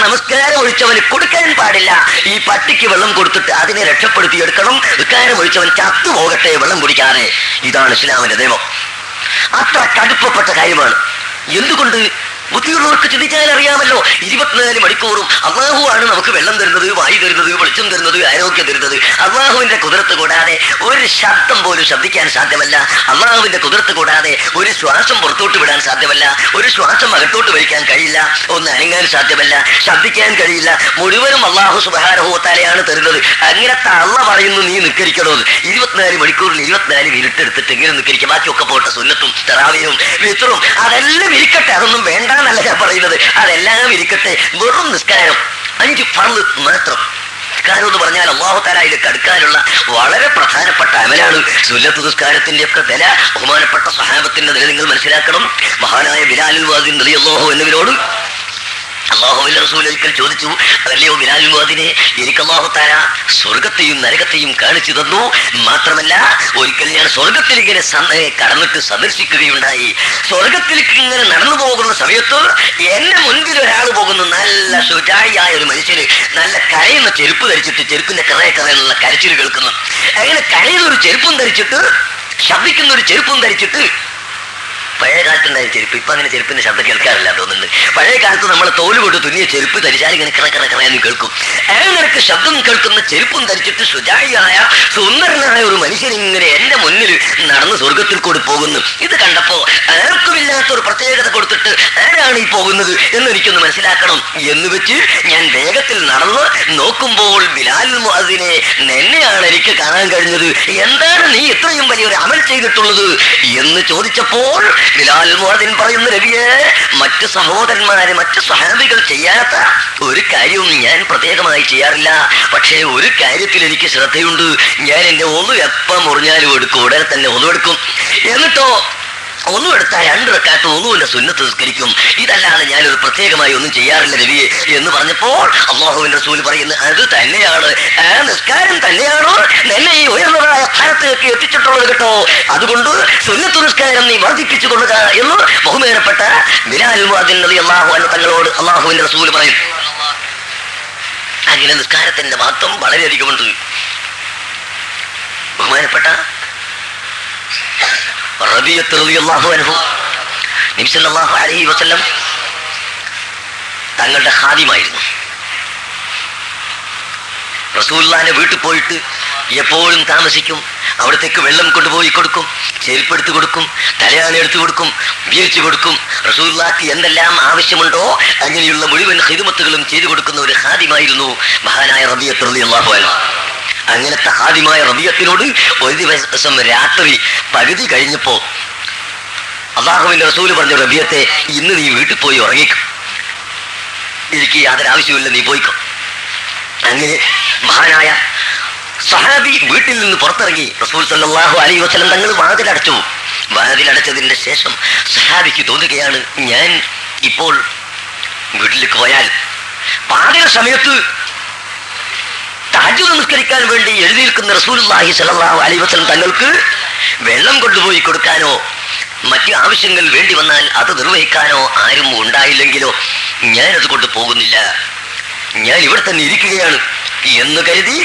നമസ്കാരം ഒഴിച്ചവന് കൊടുക്കാൻ പാടില്ല. ഈ പട്ടിക്ക് വെള്ളം കൊടുത്തിട്ട് അതിനെ രക്ഷപ്പെടുത്തിയെടുക്കണം. നിസ്കാരം ഒഴിച്ചവൻ ചത്തുപോകട്ടെ വെള്ളം കുടിക്കാതെ. ഇതാണ് ഇസ്ലാമിന്റെ നിയമം. അത്ര കടുപ്പപ്പെട്ട കാര്യമാണ്. എന്തുകൊണ്ട്? ബുദ്ധിയുള്ളവർക്ക് ചിന്തിച്ചാൽ അറിയാമല്ലോ. 24 മണിക്കൂറും അള്ളാഹുവാണ് നമുക്ക് വെള്ളം തരുന്നത്, വായു തരുന്നത്, വെളിച്ചം തരുന്നത്, ആരോഗ്യം തരുന്നത്. അള്ളാഹുവിന്റെ കുതിരത്ത് കൂടാതെ ഒരു ശബ്ദം പോലും ശബ്ദിക്കാൻ സാധ്യമല്ല. അള്ളാഹുവിന്റെ കുതിരത്ത് കൂടാതെ ഒരു ശ്വാസം പുറത്തോട്ട് വിടാൻ സാധ്യമല്ല, ഒരു ശ്വാസം അകത്തോട്ട് വലിക്കാൻ കഴിയില്ല, ഒന്ന് അനങ്ങാൻ സാധ്യമല്ല, ശബ്ദിക്കാൻ കഴിയില്ല. മുഴുവനും അള്ളാഹു സുബ്ഹാനഹു വ തആലയാണ് തരുന്നത്. അങ്ങനത്തെ അള്ളാഹ് പറയുന്നു നീ നിസ്കരിക്കണമെന്ന്. 24 മണിക്കൂറിൽ 24 മിനിറ്റ് എടുത്തിട്ട് എങ്ങനെ നിസ്കരിക്കാം? ബാക്കിയൊക്കെ പോട്ടെ, സുന്നത്തും തറാവീഹും വിത്റും അതെല്ലാം ഇരിക്കട്ടെ, അതൊന്നും വേണ്ട എന്നല്ല ഞാൻ പറയുന്നത്. അതെല്ലാം ഇരിക്കട്ടെ. വെറും നിസ്കാരം 5 ഫർള് മാത്രം നിസ്കാരം എന്ന് പറഞ്ഞാൽ അല്ലാഹു തആലയിലേക്ക് അടുക്കാനുള്ള വളരെ പ്രധാനപ്പെട്ട അമലാണ്. സുന്നത്ത് നിസ്കാരത്തിന്റെ ഒക്കെ വില ബഹുമാനപ്പെട്ട സ്വഹാബത്തിന്റെ നില നിങ്ങൾ മനസ്സിലാക്കണം. മഹാനായ ബിലാൽ മുഅദ്ദിൻ റളിയല്ലാഹു അൻഹുവിനോട് അല്ലാഹുവിന്റെ റസൂൽ ഒരിക്കൽ ചോദിച്ചു, അതല്ലയോ ബിലാൽ മുഅദ്ദിനെ, എനിക്ക് അല്ലാഹു തആല സ്വർഗത്തെയും നരകത്തെയും കാണിച്ചു തന്നു. മാത്രമല്ല ഒരിക്കൽ ഞാൻ സ്വർഗത്തിൽ ഇങ്ങനെ കടന്നിട്ട് സന്ദർശിക്കുകയുണ്ടായി. സ്വർഗത്തിലേക്ക് ഇങ്ങനെ നടന്നു പോകുന്ന സമയത്ത് എന്റെ മുൻപിൽ ഒരാൾ പോകുന്നു, നല്ല ശുചായിയായ ഒരു മനുഷ്യന്, നല്ല കരയുന്ന ചെരുപ്പ് ധരിച്ചിട്ട്, ചെരുപ്പിന്റെ കറയുള്ള കരച്ചിൽ കേൾക്കുന്നു. അങ്ങനെ കരയുന്ന ഒരു ചെരുപ്പും ധരിച്ചിട്ട്, ശബ്ദിക്കുന്ന ഒരു ചെരുപ്പും ധരിച്ചിട്ട്, പഴയ കാലത്തുണ്ടായ ചെരുപ്പ്, ഇപ്പൊ അങ്ങനെ ചെരുപ്പിന്റെ ശബ്ദം കേൾക്കാറില്ല തോന്നുന്നുണ്ട്. പഴയ കാലത്ത് നമ്മളെ തോല് കൊണ്ട് തുന്നിയ ചെരുപ്പ് ധരിച്ചാൽ ഇങ്ങനെ കറന്ന് കേൾക്കും. നിനക്ക് ശബ്ദം കേൾക്കുന്ന ചെരുപ്പും ധരിച്ചിട്ട് ശുചായിയായ സുന്ദരനായ ഒരു മനുഷ്യൻ ഇങ്ങനെ എന്റെ മുന്നിൽ നടന്ന് സ്വർഗത്തിൽ കൂടി പോകുന്നു. ഇത് കണ്ടപ്പോ ആർക്കുമില്ലാത്ത ഒരു പ്രത്യേകത കൊടുത്തിട്ട് ആരാണ് ഈ പോകുന്നത് എന്നെനിക്കൊന്ന് മനസ്സിലാക്കണം എന്ന് വെച്ച് ഞാൻ വേഗത്തിൽ നടന്ന് നോക്കുമ്പോൾ ബിലാൽ മുഅദ്ദിനെ നിന്നെയാണ് എനിക്ക് കാണാൻ കഴിഞ്ഞത്. എന്താണ് നീ ഇത്രയും വലിയൊരു അമൽ ചെയ്തിട്ടുള്ളത് എന്ന് ചോദിച്ചപ്പോൾ ബിലാൽ മുഅദ്ദിൻ പറയുന്ന, നബിയെ, മറ്റ് സഹോദരന്മാര്, മറ്റ് സ്വഹാബികൾ ചെയ്യാത്ത ഒരു കാര്യവും ഞാൻ പ്രത്യേകമായി ചെയ്യാറില്ല. പക്ഷേ ഒരു കാര്യത്തിൽ എനിക്ക് ശ്രദ്ധയുണ്ട്. ഞാൻ എന്റെ ഒന്നു എപ്പം മുറിഞ്ഞാലും എടുക്കും, ഉടനെ തന്നെ ഒന്നു എടുക്കും. എന്നിട്ടോ ഒന്നും എടുത്താൽ 2 റക്അത്ത് ഒന്നുമില്ല സുന്നത്ത് നിസ്കരിക്കും. ഇതല്ലാതെ ഞാനൊരു പ്രത്യേകമായി ഒന്നും ചെയ്യാറില്ല നബിയെ എന്ന് പറഞ്ഞപ്പോൾ അല്ലാഹുവിന്റെ റസൂൽ പറയുന്നു, അത് തന്നെയാണ്, ആ നിസ്കാരം തന്നെയാണോ എന്നെ ഈ ഉയർന്നതായ സ്ഥാനത്തേക്ക് എത്തിച്ചിട്ടുള്ളത് കേട്ടോ. അതുകൊണ്ട് സുന്നത്ത് നിസ്കാരം നീ വർദ്ധിപ്പിച്ചു കൊള്ളുക എന്ന് ബഹുമാനപ്പെട്ട ബിലാൽ മുഅദ്ദിൻ റളിയല്ലാഹു അൻഹു തങ്ങളോട് അല്ലാഹുവിന്റെ റസൂൽ പറയും. അങ്ങനെ നിസ്കാരത്തിന്റെ മഹത്വം വളരെയധികമുണ്ട്. ബഹുമാനപ്പെട്ട റബീഅത്ത് റളിയല്ലാഹു അൻഹു നബി സല്ലല്ലാഹു അലൈഹി വസല്ലം തങ്ങളുടെ ഖാദിമായിരുന്നു. റസൂലുള്ളാഹിന്റെ വീട്ടിൽ പോയിട്ട് എപ്പോഴും താമസിക്കും. അവിടത്തേക്ക് വെള്ളം കൊണ്ടുപോയി കൊടുക്കും, ചെരുപ്പെടുത്ത് കൊടുക്കും, തലയാണി എടുത്തു കൊടുക്കും, വീഴ്ച കൊടുക്കും. റസൂലുള്ളാഹിക്ക് എന്തെല്ലാം ആവശ്യമുണ്ടോ അങ്ങനെയുള്ള മുഴുവൻ ഖിദ്മത്തുകളും ചെയ്തു കൊടുക്കുന്ന ഒരു ഖാദിമായിരുന്നു മഹാനായ റബീഅത്ത് റളിയല്ലാഹു അൻഹു. അങ്ങനത്തെ ഖാദിമായ റബീഅത്തിനോട് ഒരു ദിവസം രാത്രി പകുതി കഴിഞ്ഞപ്പോ അല്ലാഹുവിന്റെ റസൂൽ പറഞ്ഞു, റബീഅത്തെ, ഇന്ന് നീ വീട്ടിൽ പോയി ഉറങ്ങിക്കും, എനിക്ക് യാതൊരു ആവശ്യമില്ല, നീ പോയിക്കോ. അങ്ങനെ മഹാനായ സഹാബി വീട്ടിൽ നിന്ന് പുറത്തിറങ്ങി. റസൂൽ സല്ലല്ലാഹു അലൈഹി വസല്ലം തങ്ങൾ വാതിലടച്ചു. വാതിലടച്ചതിന്റെ ശേഷം സഹാബിക്ക് തോന്നുകയാണ്, ഞാൻ ഇപ്പോൾ വീട്ടിലേക്ക് പോയാൽ പാതിര സമയത്ത് തഹജ്ജുദ് നിസ്കരിക്കാൻ വേണ്ടി എഴുന്നേൽക്കുന്ന റസൂലുള്ളാഹി സ്വല്ലല്ലാഹു അലൈഹി വസല്ലം തങ്ങൾക്ക് വെള്ളം കൊണ്ടുപോയി കൊടുക്കാനോ മറ്റു ആവശ്യങ്ങൾ വേണ്ടി വന്നാൽ അത് നിർവഹിക്കാനോ ആരും ഉണ്ടായില്ലെങ്കിലോ ഞാനത് കൊണ്ട് പോകുന്നില്ല, ഞാൻ ഇവിടെ തന്നെ ഇരിക്കുകയാണ് എന്ന് കരുതി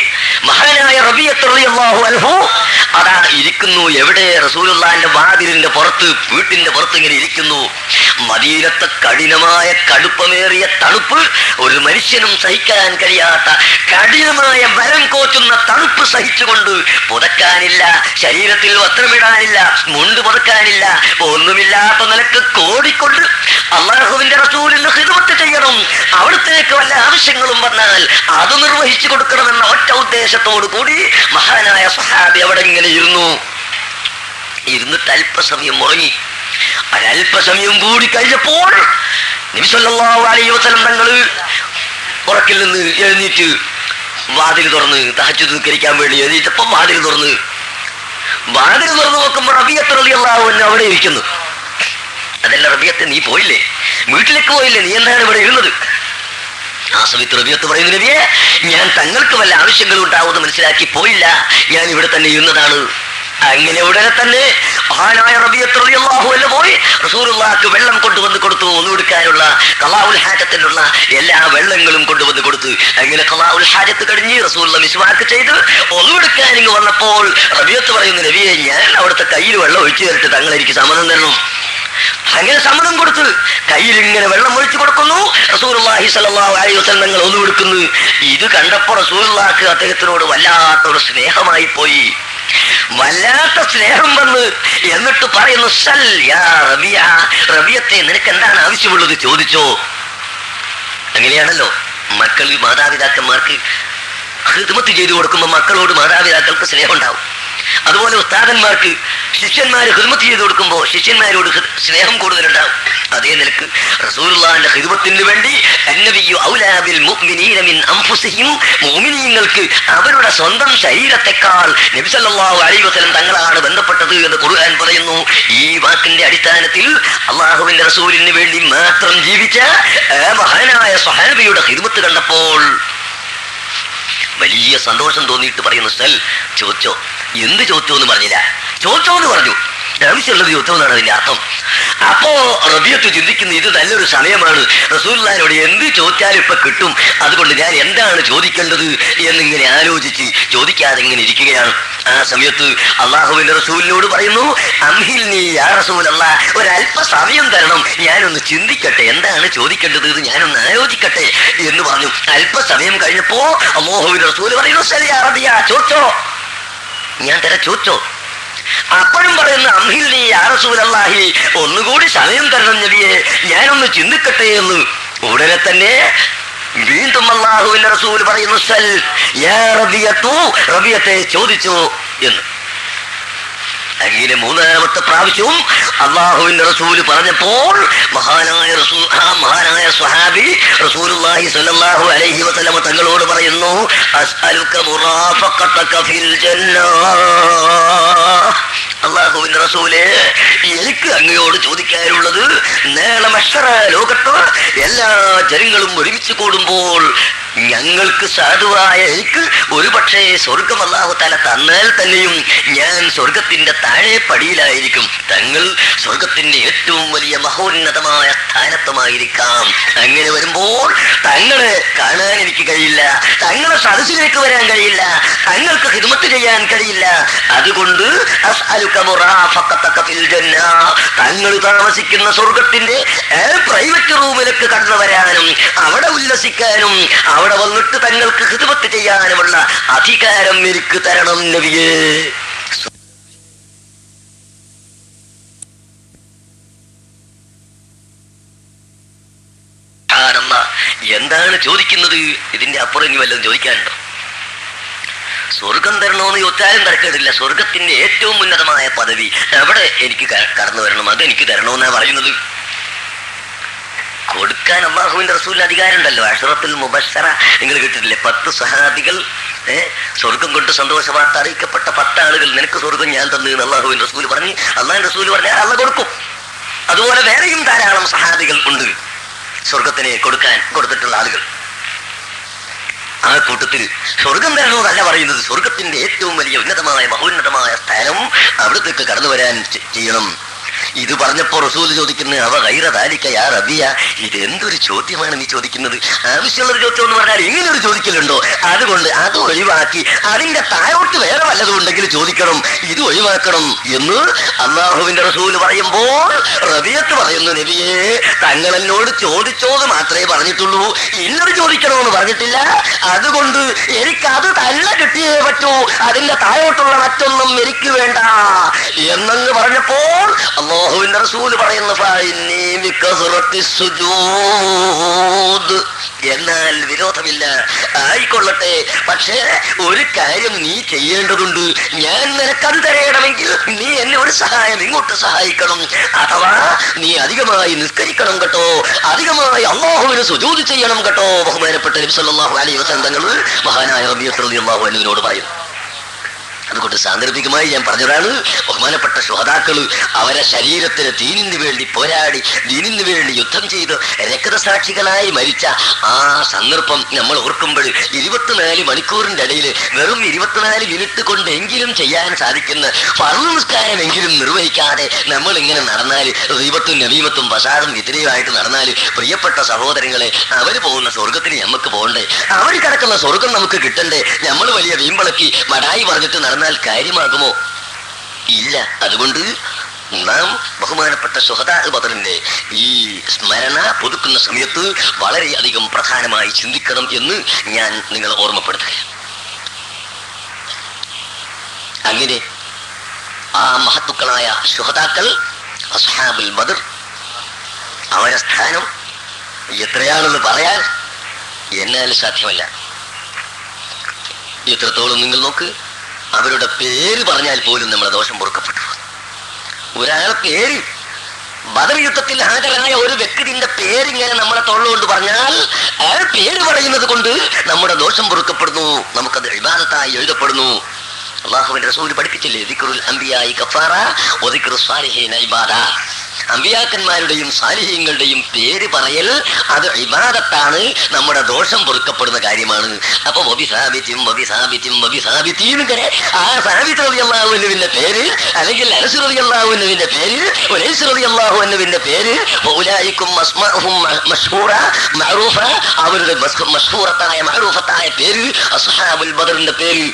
മഹാനായ റബീഅത്ത് റളിയല്ലാഹു അൻഹു അതാ ഇരിക്കുന്നു. എവിടെ? റസൂലുള്ളാഹിന്റെ വാതിലിന്റെ പുറത്ത്, വീട്ടിന്റെ പുറത്ത് ഇങ്ങനെ ഇരിക്കുന്നു. മദീനത്തെ കഠിനമായ കടുപ്പമേറിയ തണുപ്പ്, ഒരു മനുഷ്യനും സഹിക്കാൻ കഴിയാത്ത കഠിനമായ ബലം കോച്ചുന്ന തണുപ്പ് സഹിച്ചുകൊണ്ട് പുതക്കാനില്ല, ശരീരത്തിൽ വസ്ത്രമിടാനില്ല, മുണ്ട് പുതക്കാനില്ല, ഒന്നുമില്ലാത്ത നിലക്ക് കോടിക്കൊണ്ട് അല്ലാഹുവിന്റെ റസൂലിന് ഖിദ്മത്ത് ചെയ്യണം. അവിടത്തേക്ക് വല്ല ആവശ്യങ്ങളും വന്നാൽ അത് നിർവഹിച്ചു കൊടുക്കണമെന്ന ഒറ്റ ഉദ്ദേശത്തോടു കൂടി മഹാനായ സഹാബി അവിടെ ഇങ്ങനെ ഇരുന്നിട്ട് അല്പസമയം ഉറങ്ങി. ഒരല്പസമയം കൂടി കഴിഞ്ഞപ്പോൾ നബി സല്ലല്ലാഹു അലൈഹി വസല്ലം തങ്ങൾ ഉറക്കിൽ നിന്ന് എഴുന്നേറ്റ് വാതിൽ തുറന്ന് തഹജ്ജുദ് നിസ്കരിക്കാൻ വേണ്ടി എഴുന്നേറ്റപ്പോൾ വാതിൽ തുറന്ന് നോക്കുമ്പോൾ റബീഅത്ത് റളിയല്ലാഹു അൻഹു അവിടെ ഇരിക്കുന്നു. അതല്ല റബീഅത്ത്, നീ പോയില്ലേ, വീട്ടിലേക്ക് പോയില്ലേ, നീ എന്താണ് ഇവിടെ ഇരുന്നത്? ആ സമയത്ത് റബീഅത്ത് പറയുന്നു, നബിയെ, ഞാൻ തങ്ങൾക്ക് വല്ല ആവശ്യങ്ങളും ഉണ്ടാവുമെന്ന് മനസ്സിലാക്കി പോയില്ല, ഞാൻ ഇവിടെ തന്നെ ഇരുന്നതാണ്. അങ്ങനെ ഉടനെ തന്നെ മഹാനായ റബീഅത്ത് റളിയല്ലാഹു അൻഹു പോയി റസൂലുള്ളാഹിക്ക് വെള്ളം കൊണ്ടുവന്ന് കൊടുത്തു. ഒന്നുകൊടുക്കാനുള്ള ഖളാഉൽ ഹാജത്തിനുള്ള എല്ലാ വെള്ളങ്ങളും കൊണ്ടുവന്ന് കൊടുത്തു. അങ്ങനെ ഖളാഉൽ ഹാജത്ത് കഴിഞ്ഞ് റസൂലുള്ള മിസ്വാക്ക് ചെയ്ത് ഒന്നുകൊടുക്കാൻ ഇങ്ങ് വന്നപ്പോൾ റബീഅത്ത് പറയുന്നു, നബിയെ, ഞാൻ അവിടുത്തെ കയ്യിൽ വെള്ളം ഒഴിച്ചു തരട്ടെ, തങ്ങൾ എനിക്ക് സമ്മതം തരണം. അങ്ങനെ സമ്മതം കൊടുത്ത് കയ്യിൽ ഇങ്ങനെ വെള്ളം ഒഴിച്ചു കൊടുക്കുന്നു. റസൂലുള്ളാഹി സ്വല്ലല്ലാഹു അലൈഹി വസല്ലം തങ്ങൾ ഒന്നു കൊടുക്കുന്നു. ഇത് കണ്ടപ്പോൾ റസൂലുള്ളാഹിക്ക് അദ്ദേഹത്തിനോട് വല്ലാത്തൊരു സ്നേഹമായി പോയി, വല്ലാത്ത സ്നേഹം വന്ന്. എന്നിട്ട് പറയുന്നു, സൽ യാ റബീഅ, റബീഅത്തെ, നിനക്ക് എന്താണ് ആവശ്യമുള്ളത് ചോദിച്ചോ. അങ്ങനെയാണല്ലോ മക്കൾ മാതാപിതാക്കന്മാർക്ക് ഖിദ്മത്ത് ചെയ്തു കൊടുക്കുമ്പോൾ മക്കളോട് മാതാപിതാക്കൾക്ക് സ്നേഹം ഉണ്ടാവും. അതുപോലെ ഉസ്താദന്മാർക്ക് ശിഷ്യന്മാര് ഖിദ്മത്ത് ചെയ്ത് കൊടുക്കുമ്പോൾ ശിഷ്യന്മാരോട് സ്നേഹം കൂടുതലുണ്ടാവും. അതേ നിലക്ക് റസൂലുള്ളാഹിന്റെ ഖിദ്മത്തിന് വേണ്ടി അന്നബിയ്യു ഔലാ ബിൽ മുഅ്മിനീന മിൻ അൻഫുസിഹിം, മുഅ്മിനീങ്ങൾക്ക് അവരുടെ സ്വന്തം ശരീരത്തെക്കാൾ നബി സല്ലല്ലാഹു അലൈഹി വസല്ലം തങ്ങളാണ് ബന്ധപ്പെട്ടത് എന്ന് ഖുർആൻ പറയുന്നു. ഈ വാക്കിന്റെ അടിസ്ഥാനത്തിൽ അള്ളാഹുവിന്റെ റസൂലിന് വേണ്ടി മാത്രം ജീവിച്ച മഹാനായ സ്വഹാബിയുടെ ഖിദ്മത്ത് കണ്ടപ്പോൾ വലിയ സന്തോഷം തോന്നിയിട്ട് പറയുന്നു, സൽ ചോദിച്ചോ. എന്ത് ചോദിച്ചോ എന്ന് പറഞ്ഞില്ല, ചോദിച്ചോ എന്ന് പറഞ്ഞു. ആവശ്യമുള്ളത് ചോദിച്ചോ എന്നാണ് അതിന്റെ അർത്ഥം. അപ്പോ റബിയത്ത് ചിന്തിക്കുന്നു, ഇത് നല്ലൊരു സമയമാണ്, റസൂലുള്ളാഹിനോട് എന്ത് ചോദിച്ചാലും ഇപ്പൊ കിട്ടും, അതുകൊണ്ട് ഞാൻ എന്താണ് ചോദിക്കേണ്ടത് എന്നിങ്ങനെ ആലോചിച്ച് ചോദിക്കാതെ ഇങ്ങനെ ഇരിക്കുകയാണ്. ആ സമയത്ത് അള്ളാഹുവിന്റെ റസൂലിനോട് പറയുന്നു, അംഹിൽ നീ യാ റസൂലല്ലാഹ്, ഒരല്പ സമയം തരണം, ഞാനൊന്ന് ചിന്തിക്കട്ടെ, എന്താണ് ചോദിക്കേണ്ടത് എന്ന് ഞാനൊന്ന് ആലോചിക്കട്ടെ എന്ന് പറഞ്ഞു. അല്പസമയം കഴിഞ്ഞപ്പോ അല്ലാഹുവിന്റെ റസൂല് പറയുന്നു, സൽ യാ റബിയ, ചോദിച്ചോ, ഞാൻ തരാം, ചോദിച്ചോ. അപ്പോഴും പറയുന്ന അംഹിൽ നീ യാ റസൂലല്ലാഹി, ഒന്നുകൂടി സമയം തരണം നബിയെ, ഞാനൊന്ന് ചിന്തിക്കട്ടെ എന്ന്. ഉടനെ തന്നെ വീണ്ടും അല്ലാഹുവിന്റെ റസൂൽ പറയുന്നു, സൽ യാ റബിയത്തു, റബിയത്തെ ചോദിച്ചോ എന്ന്. അങ്ങനെ മൂന്നാമത്തെ പ്രാവശ്യവും അള്ളാഹുവിന്റെ റസൂല് പറഞ്ഞപ്പോൾ മഹാനായ സ്വഹാബി റസൂലുള്ളാഹി സ്വല്ലല്ലാഹു അലൈഹി വസല്ലം തങ്ങളോട് പറയുന്നു, അസ്അലുക മുറാഫഖതക ഫിൽ ജന്നah. അള്ളാഹുവിന്റെ റസൂലേ, എനിക്ക് അങ്ങയോട് ചോദിക്കാനുള്ളത്, നാളെ മഹ്ശറ ലോകത്ത് എല്ലാ ജനങ്ങളും ഒരുമിച്ച് കൂടുമ്പോൾ ഞങ്ങൾക്ക് സാധുവായ എനിക്ക് ഒരു പക്ഷേ സ്വർഗം അല്ലാഹു തആല തന്നാൽ തന്നെയും ഞാൻ സ്വർഗത്തിന്റെ താഴെ പടിയിലായിരിക്കും, തങ്ങൾ സ്വർഗത്തിന്റെ ഏറ്റവും വലിയ മഹോന്നതമായ സ്ഥാനത്തുമായിരിക്കാം. അങ്ങനെ വരുമ്പോൾ തങ്ങളെ കാണാൻ എനിക്ക് കഴിയില്ല, തങ്ങളെ സദസ്സിലേക്ക് വരാൻ കഴിയില്ല, തങ്ങൾക്ക് ഖിദ്മത്ത് ചെയ്യാൻ കഴിയില്ല. അതുകൊണ്ട് അസ്അലുക മുറാഫഖതക ഫിൽ ജന്നah, തങ്ങൾ താമസിക്കുന്ന സ്വർഗത്തിന്റെ പ്രൈവറ്റ് റൂമിലേക്ക് കടന്നു വരാനും അവിടെ ഉല്ലസിക്കാനും അവിടെ വന്നിട്ട് തങ്ങൾക്ക് ഖിദ്മത്ത് ചെയ്യാനുമുള്ള അധികാരം എനിക്ക് തരണം നബിയേ. എന്താണ് ചോദിക്കുന്നത്? ഇതിന്റെ അപ്പുറം ഇനി വല്ലതും ചോദിക്കാനുണ്ടോ? സ്വർഗം തരണോന്ന് ചോദിച്ചാലും തരക്കേടില്ല. സ്വർഗത്തിന്റെ ഏറ്റവും ഉന്നതമായ പദവി എവിടെ എനിക്ക് കടന്നു വരണം, അത് എനിക്ക് തരണമെന്നാ പറയുന്നത്. കൊടുക്കാൻ അല്ലാഹുവിന്റെ റസൂലിന് അധികാരം ഉണ്ടല്ലോ. അഷ്റഫുൽ മുബശ്ശറ നിങ്ങൾ കേട്ടിട്ടില്ലേ? 10 സഹാബികൾ സ്വർഗം കൊണ്ട് സന്തോഷ വാർത്ത അറിയിക്കപ്പെട്ട 10 ആളുകൾ, നിനക്ക് സ്വർഗം ഞാൻ തന്നു എന്ന് അല്ലാഹുവിന്റെ റസൂൽ പറഞ്ഞു. അല്ലാഹുവിന്റെ റസൂൽ പറഞ്ഞാൽ അള്ളാഹ് കൊടുക്കും. അതുപോലെ വേറെയും ധാരാളം സഹാബികൾ ഉണ്ട് സ്വർഗത്തിനെ കൊടുത്തിട്ടുള്ള ആളുകൾ. ആ കൂട്ടത്തിൽ സ്വർഗം തരണമെന്നല്ല പറയുന്നത്, സ്വർഗത്തിന്റെ ഏറ്റവും വലിയ ഉന്നതമായ മഹോന്നതമായ സ്ഥാനം അവിടത്തേക്ക് കടന്നു വരാൻ ചെയ്യണം. ഇത് പറഞ്ഞപ്പോ റസൂൽ ചോദിക്കുന്നത്, അവ ഗൈറ ദാലിക യാ റബിയ, ഇത് എന്തൊരു ചോദ്യമാണ് നീ ചോദിക്കുന്നത്? ആവശ്യമുള്ളൊരു ചോദ്യം എന്ന് പറഞ്ഞാൽ ഇങ്ങനൊരു ചോദിക്കലുണ്ടോ? അതുകൊണ്ട് അത് ഒഴിവാക്കി അതിന്റെ താഴോട്ട് വേറെ വല്ലതും ഉണ്ടെങ്കിൽ ചോദിക്കണം, ഇത് ഒഴിവാക്കണം എന്ന് അല്ലാഹുവിന്റെ റസൂൽ പറയുമ്പോൾ റബിയത്ത് പറയുന്നു, നബിയേ, തങ്ങൾ എന്നോട് ചോദിച്ചോന്ന് മാത്രമേ പറഞ്ഞിട്ടുള്ളൂ, ഇന്നത് ചോദിക്കണമെന്ന് പറഞ്ഞിട്ടില്ല. അതുകൊണ്ട് എനിക്കത് തന്നെ കിട്ടിയേ പറ്റൂ, അതിന്റെ താഴോട്ടുള്ള മറ്റൊന്നും എനിക്ക് വേണ്ട എന്നങ്ങ് പറഞ്ഞപ്പോൾ അല്ലാഹുവിന്റെ റസൂല് പറയുന്നു, എന്നാൽ വിരോധമില്ല, ആയിക്കൊള്ളട്ടെ, പക്ഷേ ഒരു കാര്യം നീ ചെയ്യേണ്ടതുണ്ട്. ഞാൻ നിനക്കത് തരയണമെങ്കിൽ നീ എന്നെ ഒരു സഹായം ഇങ്ങോട്ട് സഹായിക്കണം. അഥവാ നീ അധികമായി നിസ്കരിക്കണം കേട്ടോ, അധികമായി അല്ലാഹുവിന് സുജൂദ് ചെയ്യണം കേട്ടോ. ബഹുമാനപ്പെട്ട നബി സല്ലല്ലാഹു അലൈഹി വസല്ലം തങ്ങൾ മഹാനായ റബീഅത്ത് റളിയല്ലാഹു അൻഹുവിനോട് പറയും. അതുകൊണ്ട് സാന്ദർഭികമായി ഞാൻ പറഞ്ഞതാണ്, ബഹുമാനപ്പെട്ട ശുഹദാക്കള് അവരെ ശരീരത്തിന് ദീനിന് വേണ്ടി പോരാടി, ദീനിന് വേണ്ടി യുദ്ധം ചെയ്ത് രക്തസാക്ഷികളായി മരിച്ച ആ സന്ദർഭം നമ്മൾ ഓർക്കുമ്പോൾ 24 മണിക്കൂറിന്റെ ഇടയിൽ വെറും 24 മിനിറ്റ് കൊണ്ടെങ്കിലും ചെയ്യാൻ സാധിക്കുന്ന ഫർള് നിസ്കാരമെങ്കിലും നിർവഹിക്കാതെ നമ്മൾ ഇങ്ങനെ നടന്നാൽ, ഗീബത്തും നമീമത്തും ഫസാദും വിതരയുമായിട്ട് നടന്നാൽ, പ്രിയപ്പെട്ട സഹോദരങ്ങളെ, അവർ പോകുന്ന സ്വർഗത്തിന് നമുക്ക് പോകണ്ടേ? അവർ കിടക്കുന്ന സ്വർഗം നമുക്ക് കിട്ടണ്ടേ? നമ്മൾ വലിയ വീമ്പളക്കി മടായി പറഞ്ഞിട്ട് നടന്നാൽ കാര്യമാകുമോ? ഇല്ല. അതുകൊണ്ട് നാം ബഹുമാനപ്പെട്ട ശുഹദാ ബദറിന്റെ ഈ സ്മരണ പുതുക്കുന്ന സമയത്ത് വളരെയധികം പ്രധാനമായി ചിന്തിക്കണം എന്ന് ഞാൻ നിങ്ങളെ ഓർമ്മപ്പെടുത്തുകയാണ്. അങ്ങനെ ആ മഹത്തുക്കളായ ശുഹദാക്കൾ അസ്ഹാബുൽ ബദർ, അവരുടെ സ്ഥാനം എത്രയാണെന്ന് പറയാൻ എന്നാൽ സാധ്യമല്ല. എത്രത്തോളം നിങ്ങൾ നോക്ക്, അവരുടെ പേര് പറഞ്ഞാൽ പോലും നമ്മുടെ ദോഷം പൊറുക്കപ്പെട്ടു. ഒരാളെ പേര് ബദർ യുദ്ധത്തിൽ ഹാജരായ ഒരു വ്യക്തിന്റെ പേരിങ്ങനെ നമ്മളെ തൊള്ളുകൊണ്ട് പറഞ്ഞാൽ അയാൾ പേര് പറയുന്നത് കൊണ്ട് നമ്മുടെ ദോഷം പൊറുക്കപ്പെടുന്നു, നമുക്കത് ഇബാദത്തായി എഴുതപ്പെടുന്നു. അള്ളാഹുവിന്റെ റസൂൽ പഠിപ്പിച്ചില്ലേ, ദിക്റുൽ അംബിയായി കഫാറ വ ദിക്റു സ്വാലിഹീന ഇബാദ. അമ്പിയാക്കന്മാരുടെയും സാലിഹീങ്ങളുടെയും പേര് പറയൽ അത് ഇബാദത്താണ്, നമ്മുടെ ദോഷം പൊറുക്കപ്പെടുന്ന കാര്യമാണ്. അപ്പൊ ഇങ്ങനെ ആ സാബിത്ത് റളിയല്ലാഹുവിന്റെ പേര്, അല്ലെങ്കിൽ അനസ് റളിയല്ലാഹുവിന്റെ പേര്, ഉനൈസ് റളിയല്ലാഹുവിന്റെ പേര്, ഉലൈക്കും അസ്മാഉഹും മശ്ഹൂറ മഅറൂഫ, അവരുടെ മശ്ഹൂറത്തായ മഅറൂഫത്തായ പേര് അസ്ഹാബുൽ ബദറിന്റെ പേര്.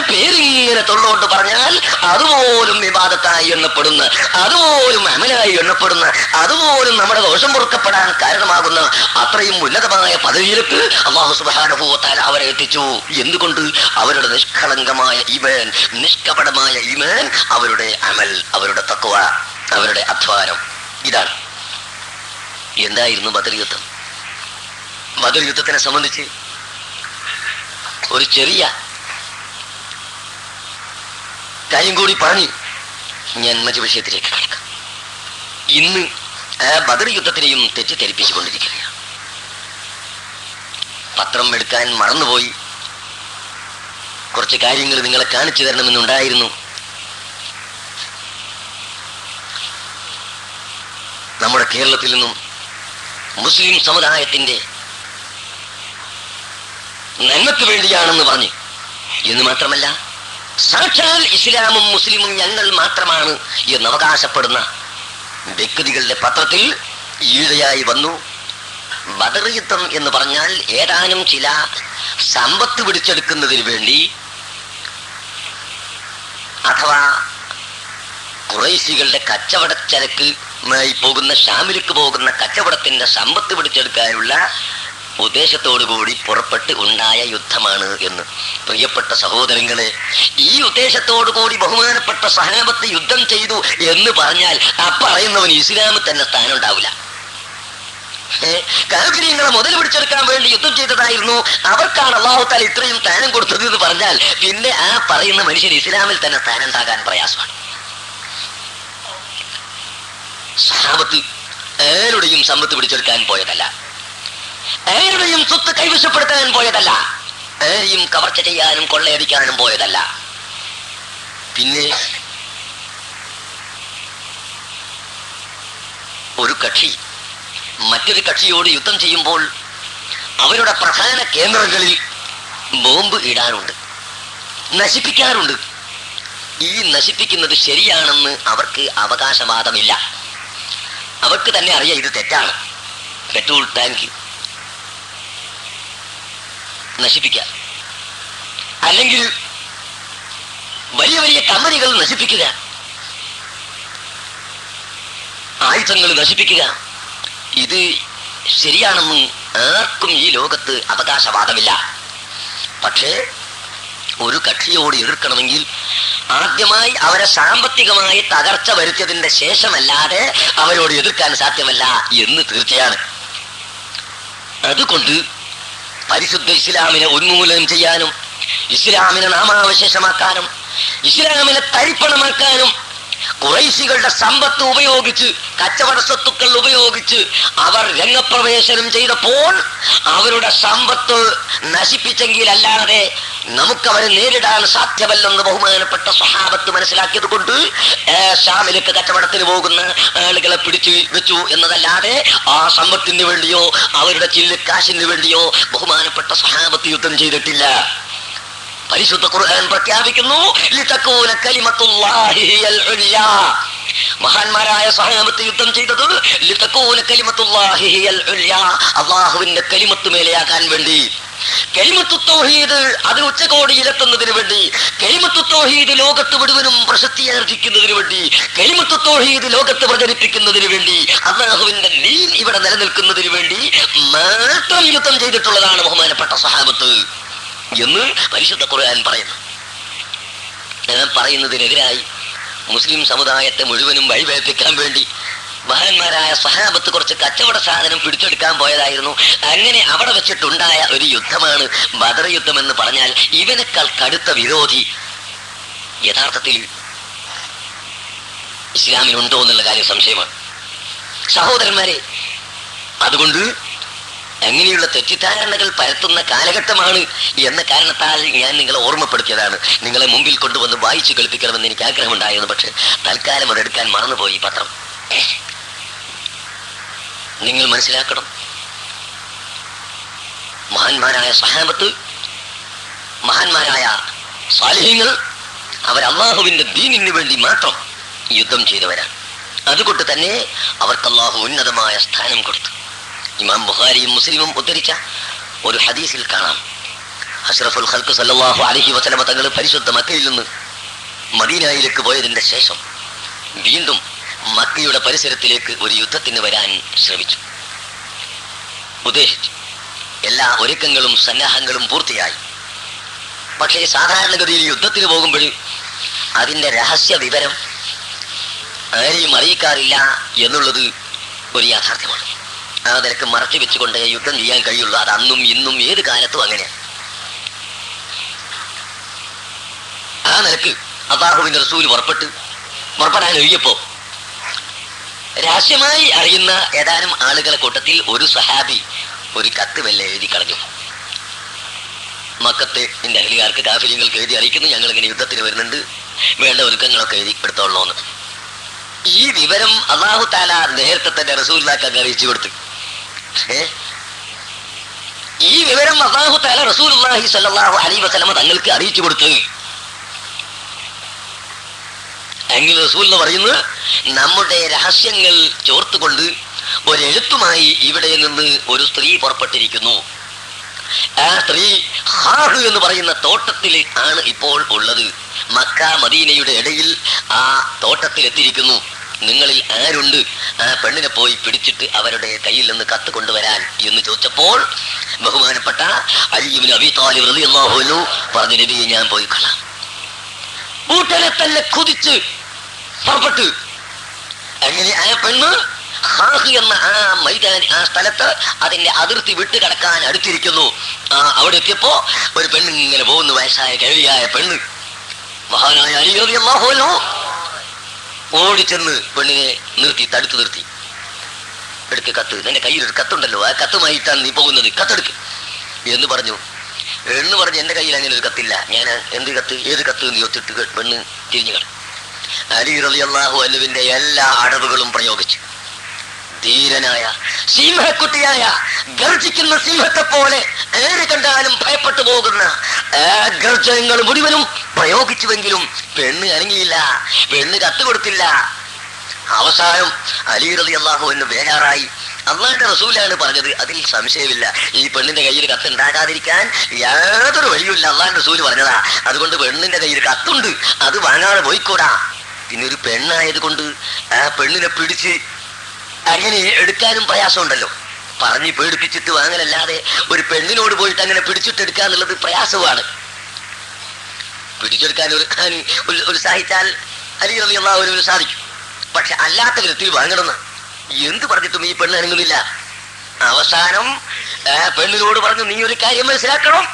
പേരിങ്ങനെ തൊള്ളോട്ട് പറഞ്ഞാൽ അതുപോലും വിവാദത്തായി എണ്ണപ്പെടുന്ന, അതുപോലും അമലായി എണ്ണപ്പെടുന്ന, അതുപോലും നമ്മുടെ ദോഷം പൊറുക്കപ്പെടാൻ കാരണമാകുന്ന അത്രയും ഉന്നതമായ പദവിയിലേക്ക് അല്ലാഹു സുബ്ഹാനഹു വ തആല അവരെ എത്തിച്ചു. എന്തുകൊണ്ട്? അവരുടെ നിഷ്കളങ്കമായ ഈമാൻ, നിഷ്കപടമായ ഈമാൻ, അവരുടെ അമൽ, അവരുടെ തഖ്വ, അവരുടെ അധ്വാനം. ഇതാണ്. എന്തായിരുന്നു ബദർ യുദ്ധം? ബദർ യുദ്ധത്തിനെ സംബന്ധിച്ച് ഒരു ചെറിയ കാര്യം കൂടി പറഞ്ഞ് ഞാൻ മറ്റു വിഷയത്തിലേക്ക് കടക്കാം. ഇന്ന് ബദർ യുദ്ധത്തിനെയും തെറ്റിദ്ധരിപ്പിച്ചു കൊണ്ടിരിക്കുകയാണ്. പത്രം എടുക്കാൻ മറന്നുപോയി. കുറച്ച് കാര്യങ്ങൾ നിങ്ങളെ കാണിച്ചു തരണമെന്നുണ്ടായിരുന്നു. നമ്മുടെ കേരളത്തിൽ നിന്നും മുസ്ലിം സമുദായത്തിന്റെ നന്മയ്ക്ക് വേണ്ടിയാണെന്ന് പറഞ്ഞ്, എന്ന് മാത്രമല്ല സാക്ഷാൽ ഇസ്ലാമും മുസ്ലിമും ഞങ്ങൾ മാത്രമാണ് എന്ന് അവകാശപ്പെടുന്ന വ്യക്തികളുടെ പത്രത്തിൽ ഈഴയായി വന്നു. ബദർ യുദ്ധം എന്ന് പറഞ്ഞാൽ ഏതാനും ചില സമ്പത്ത് പിടിച്ചെടുക്കുന്നതിന് വേണ്ടി, അഥവാ ഖുറൈശികളുടെ കച്ചവടച്ചരക്കുമായി പോകുന്ന, ഷാമിലേക്ക് പോകുന്ന കച്ചവടത്തിന്റെ സമ്പത്ത് പിടിച്ചെടുക്കാനുള്ള ഉദ്ദേശത്തോടു കൂടി പുറപ്പെട്ട് ഉണ്ടായ യുദ്ധമാണ് എന്ന്. പ്രിയപ്പെട്ട സഹോദരങ്ങളെ, ഈ ഉദ്ദേശത്തോടു കൂടി ബഹുമാനപ്പെട്ട സഹാബത്ത് യുദ്ധം ചെയ്തു എന്ന് പറഞ്ഞാൽ പറയുന്നവന് ഇസ്ലാമിൽ തന്നെ സ്ഥാനം ഉണ്ടാവില്ല. കാഫിരീങ്ങളെ മുതൽ പിടിച്ചെടുക്കാൻ വേണ്ടി യുദ്ധം ചെയ്തതായിരുന്നു, അവർക്കാണ് അല്ലാഹു തആല ഇത്രയും സ്ഥാനം കൊടുത്തത് എന്ന് പറഞ്ഞാൽ പിന്നെ ആ പറയുന്ന മനുഷ്യൻ ഇസ്ലാമിൽ തന്നെ സ്ഥാനം ഉണ്ടാകാൻ പ്രയാസമാണ്. സഹാബത്ത് ആരുടെയും സമ്പത്ത് പിടിച്ചെടുക്കാൻ പോയതല്ല, ആരുടെയും സ്വത്ത് കൈവശപ്പെടുത്താൻ പോയതല്ല, ആരെയും കവർച്ച ചെയ്യാനും കൊള്ളയടിക്കാനും പോയതല്ല. പിന്നെ ഒരു കക്ഷി മറ്റൊരു കക്ഷിയോട് യുദ്ധം ചെയ്യുമ്പോൾ അവരുടെ പ്രധാന കേന്ദ്രങ്ങളിൽ ബോംബ് ഇടാറുണ്ട്, നശിപ്പിക്കാറുണ്ട്. ഈ നശിപ്പിക്കുന്നത് ശരിയാണെന്ന് അവർക്ക് അവകാശവാദമില്ല. അവർക്ക് തന്നെ അറിയാം ഇത് തെറ്റാണ്. പെട്രോൾ ടാങ്ക് നശിപ്പിക്കുക, അല്ലെങ്കിൽ വലിയ വലിയ കമ്പനികൾ നശിപ്പിക്കുക, ആയുധങ്ങൾ നശിപ്പിക്കുക, ഇത് ശരിയാണെന്ന് ആർക്കും ഈ ലോകത്ത് അവകാശവാദമില്ല. പക്ഷേ ഒരു കക്ഷിയോട് എതിർക്കണമെങ്കിൽ ആദ്യമായി അവരെ സാമ്പത്തികമായി തകർച്ച വരുത്തിയതിന്റെ ശേഷമല്ലാതെ അവരോട് എതിർക്കാൻ സാധ്യമല്ല എന്ന് തീർച്ചയാണ്. അതുകൊണ്ട് പരിശുദ്ധ ഇസ്ലാമിനെ ഉന്മൂലനം ചെയ്യാനും, ഇസ്ലാമിനെ നാമാവശേഷമാക്കാനും, ഇസ്ലാമിനെ തരിപ്പണമാക്കാനും ഖുറൈശികളുടെ സമ്പത്ത് ഉപയോഗിച്ച്, കച്ചവട സ്വത്തുക്കൾ ഉപയോഗിച്ച് അവർ രംഗപ്രവേശനം ചെയ്തപ്പോൾ അവരുടെ സമ്പത്ത് നശിപ്പിച്ചെങ്കിൽ അല്ലാതെ നമുക്കവരെ നേരിടാൻ സാധ്യമല്ലെന്ന് ബഹുമാനപ്പെട്ട സ്വഹാബത്ത് മനസ്സിലാക്കിയത് കൊണ്ട് ഷാമിലേക്ക് കച്ചവടത്തിന് പോകുന്ന ആളുകളെ പിടിച്ചു വെച്ചു എന്നതല്ലാതെ ആ സമ്പത്തിന് വേണ്ടിയോ അവരുടെ ചില്ല് കാശിന് വേണ്ടിയോ ബഹുമാനപ്പെട്ട സ്വഹാബത്ത് യുദ്ധം ചെയ്തിട്ടില്ല. പരിശുദ്ധ ഖുർആൻ പ്രഖ്യാപിക്കുന്നു, ലിതകൂന കലിമത്തുല്ലാഹി ഹിയൽ ഉൽയാ. മഹാന്മാരായ സ്വഹാബത്ത് യുദ്ധം ചെയ്തത് ലിതകൂന കലിമത്തുല്ലാഹി ഹിയൽ ഉൽയാ, അല്ലാഹുവിന്റെ കലിമത്ത് മേലെയാക്കാൻ വേണ്ടി. കലിമത്തു തൗഹീദ് അത് ഉച്ചകോടിയിലെത്തുന്നതിന് വേണ്ടി, കലിമത്തു തൗഹീദ് ലോകത്ത് മുഴുവനും പ്രശസ്തിയാർജിക്കുന്നതിന് വേണ്ടി, കലിമത്തു തൗഹീദ് ലോകത്ത് പ്രചരിപ്പിക്കുന്നതിന് വേണ്ടി, അല്ലാഹുവിന്റെ ദീൻ ഇവിടെ നിലനിൽക്കുന്നതിന് വേണ്ടി മാത്രം യുദ്ധം ചെയ്തിട്ടുള്ളതാണ് ബഹുമാനപ്പെട്ട സ്വഹാബത്ത് എന്ന് പരിശുദ്ധ ഖുർആൻ പറയുന്നു. പറയുന്നതിനെതിരായി മുസ്ലിം സമുദായത്തെ മുഴുവനും വഴിപഴപ്പിക്കാൻ വേണ്ടി മഹാന്മാരായ സഹാബത്ത് കുറച്ച് കച്ചവട സാധനം പിടിച്ചെടുക്കാൻ പോയതായിരുന്നു. അങ്ങനെ അവിടെ വെച്ചിട്ടുണ്ടായ ഒരു യുദ്ധമാണ് ബദർ യുദ്ധം എന്ന് പറഞ്ഞാൽ ഇവനേക്കാൾ കടുത്ത വിരോധി യഥാർത്ഥത്തിൽ ഇസ്ലാമിനുണ്ടോ എന്നുള്ള കാര്യം സംശയമാണ് സഹോദരന്മാരെ. അതുകൊണ്ട് അങ്ങനെയുള്ള തെറ്റിദ്ധാരണകൾ പരത്തുന്ന കാലഘട്ടമാണ് എന്ന കാരണത്താൽ ഞാൻ നിങ്ങളെ ഓർമ്മപ്പെടുത്തിയതാണ്. നിങ്ങളെ മുമ്പിൽ കൊണ്ടുവന്ന് വായിച്ചു കേൾപ്പിക്കണമെന്ന് എനിക്ക് ആഗ്രഹമുണ്ടായിരുന്നു. പക്ഷെ തൽക്കാലം അതെടുക്കാൻ മറന്നുപോയി പത്രം. നിങ്ങൾ മനസ്സിലാക്കണം, മഹാന്മാരായ സഹാബത്ത്, മഹാന്മാരായ സാലിഹ്യങ്ങൾ അവർ അള്ളാഹുവിന്റെ ദീനിന് വേണ്ടി മാത്രം യുദ്ധം ചെയ്തവരാണ്. അതുകൊണ്ട് തന്നെ അവർക്ക് അള്ളാഹു ഉന്നതമായ സ്ഥാനം കൊടുത്തു. ഇമാം ബുഖാരിയും മുസ്ലിമും ഉദ്ധരിച്ച ഒരു ഹദീസിൽ കാണാം, അഷ്റഫുൽ ഖൽഖ് സല്ലല്ലാഹു അലൈഹി വസല്ലമ തങ്ങൾ പരിശുദ്ധ മക്കയിൽ നിന്ന് മദീനയിലേക്ക് പോയതിന്റെ ശേഷം വീണ്ടും മക്കയുടെ പരിസരത്തിലേക്ക് ഒരു യുദ്ധത്തിന് വരാൻ ശ്രമിച്ചു, ഉദ്ദേശിച്ചു. എല്ലാ ഒരുക്കങ്ങളും സന്നാഹങ്ങളും പൂർത്തിയായി. പക്ഷേ സാധാരണഗതിയിൽ യുദ്ധത്തിന് പോകുമ്പോൾ അതിന്റെ രഹസ്യ വിവരം ആരെയും അറിയിക്കാറില്ല എന്നുള്ളത് ഒരു യാഥാർത്ഥ്യമാണ്. ആ നിലക്ക് മറച്ചു വെച്ചുകൊണ്ട് യുദ്ധം ചെയ്യാൻ കഴിയുള്ളൂ. അത് അന്നും ഇന്നും ഏത് കാലത്തും അങ്ങനെയാണ്. ആ നിലക്ക് അല്ലാഹുവിന്റെ റസൂൽ പുറപ്പെടാൻ ഒഴിയപ്പോ രഹസ്യമായി അറിയുന്ന ഏതാനും ആളുകളെ കൂട്ടത്തിൽ ഒരു സഹാബി ഒരു കത്ത് വല്ല എഴുതി കളഞ്ഞു. മക്കത്തെ എന്റെ അഹ്ലികാർക്ക് കാഫിര്യങ്ങൾക്ക് എഴുതി അറിയിക്കുന്നു, ഞങ്ങൾ ഇങ്ങനെ യുദ്ധത്തിന് വരുന്നുണ്ട്, വേണ്ട ഒരുക്കങ്ങളൊക്കെ എഴുതി എടുത്തോളൂന്ന്. ഈ വിവരം അല്ലാഹു തആല നേരത്തെ തന്നെ റസൂലുള്ളാഹിക്ക് അറിയിച്ചു കൊടുത്തു. ഈ വിവരം അല്ലാഹു തആല റസൂലുള്ളാഹി സ്വല്ലല്ലാഹു അലൈഹി വസല്ലം തങ്ങൾക്ക് അറിയിച്ചു കൊടുത്തു. എങ്കിൽ റസൂൽ എന്ന് പറയുന്നത് നമ്മുടെ രഹസ്യങ്ങൾ ചോർത്തുകൊണ്ട് ഒരെഴുത്തുമായി ഇവിടെ നിന്ന് ഒരു സ്ത്രീ പുറപ്പെട്ടിരിക്കുന്നു. ആ സ്ത്രീ ഹാഹ് എന്ന് പറയുന്ന തോട്ടത്തിൽ ആണ് ഇപ്പോൾ ഉള്ളത്. മക്ക മദീനയുടെ ഇടയിൽ ആ തോട്ടത്തിൽ എത്തിയിരിക്കുന്നു. നിങ്ങളിൽ ആരുണ്ട് ആ പെണ്ണിനെ പോയി പിടിച്ചിട്ട് അവരുടെ കയ്യിൽ നിന്ന് കത്ത് കൊണ്ടുവരാൻ എന്ന് ചോദിച്ചപ്പോൾ ബഹുമാനപ്പെട്ട അലി ഇബ്നു അബീ ത്വാലിബ് റളിയല്ലാഹു അൻഹു പറഞ്ഞു, നബിയെ ഞാൻ പോയി കൊള്ളാം. കൂട്ടനെ തന്നെ കുതിച്ച് പുറപ്പെട്ടു. അങ്ങനെ ആ പെണ്ണ് ഹാഹ് എന്ന ആ മൈതാനി ആ സ്ഥലത്ത് അതിന്റെ അതിർത്തി വിട്ട് കടക്കാൻ അടുത്തിരിക്കുന്നു. അവിടെ എത്തിയപ്പോ ഒരു പെണ്ണ് ഇങ്ങനെ പോകുന്നു, വയസ്സായ കഴിയായ പെണ്ണ്. മഹാനായ അലി റളിയല്ലാഹു അൻഹു ഓടിച്ചെന്ന് പെണ്ണിനെ തടുത്തു നിർത്തി. എടുക്ക് കത്ത്, നിന്റെ കയ്യിൽ ഒരു കത്തുണ്ടല്ലോ, ആ കത്തുമായിട്ടാണ് നീ പോകുന്നത്, കത്തെടുക്ക് എന്ന് പറഞ്ഞു. എന്റെ കയ്യിൽ അങ്ങനെ ഒരു കത്തില്ല, ഞാൻ എന്ത് കത്ത്, ഏത് കത്ത് എന്ന് ചോദിച്ചിട്ട് പെണ്ണ് തിരിഞ്ഞു കളഞ്ഞു. അലി റളിയല്ലാഹു അൻഹുവിന്റെ എല്ലാ അടവുകളും പ്രയോഗിച്ചു. ധീരനായ സിംഹക്കുട്ടിയായ ഗർജിക്കുന്ന സിംഹത്തെ പോലെ ഏറെ കണ്ടാലും ഭയപ്പെട്ടു പോകുന്ന ഗർജനങ്ങൾ മുഴുവനും പ്രയോഗിച്ചുവെങ്കിലും പെണ്ണ് അനങ്ങിയില്ല, പെണ്ണ് കത്ത് കൊടുത്തില്ല. അവസാനം അലി റളിയല്ലാഹു അൻഹു ബേജാറായി. അല്ലാഹുവിന്റെ റസൂലാണ് പറഞ്ഞത്, അതിൽ സംശയമില്ല. ഈ പെണ്ണിന്റെ കയ്യിൽ കത്ത് ഉണ്ടാകാതിരിക്കാൻ യാതൊരു വഴിയുമില്ല, അല്ലാഹുവിന്റെ റസൂൽ പറഞ്ഞതാ. അതുകൊണ്ട് പെണ്ണിന്റെ കയ്യിൽ കത്തുണ്ട്, അത് വാങ്ങാതെ പോയിക്കൂടാ. പിന്നെ ഒരു പെണ്ണായത് കൊണ്ട് ആ പെണ്ണിനെ പിടിച്ച് അങ്ങനെ എടുക്കാനും പ്രയാസമുണ്ടല്ലോ. പറഞ്ഞ് പേടിപ്പിച്ചിട്ട് വാങ്ങലല്ലാതെ ഒരു പോയിട്ട് അങ്ങനെ പിടിച്ചിട്ടെടുക്കുക എന്നുള്ളത് പ്രയാസമാണ്. പിടിച്ചെടുക്കാൻ ഒരു സാധിച്ചാൽ അലി റളിയല്ലാഹു അൻഹു സാധിക്കും. പക്ഷെ അല്ലാത്ത വിധത്തിൽ വാങ്ങണമെന്ന് എന്ത് പറഞ്ഞിട്ടും ഈ പെണ്ണ് അനങ്ങുന്നില്ല. അവസാനം പെണ്ണിനോട് പറഞ്ഞു, നീ ഒരു കാര്യം മനസ്സിലാക്കണം,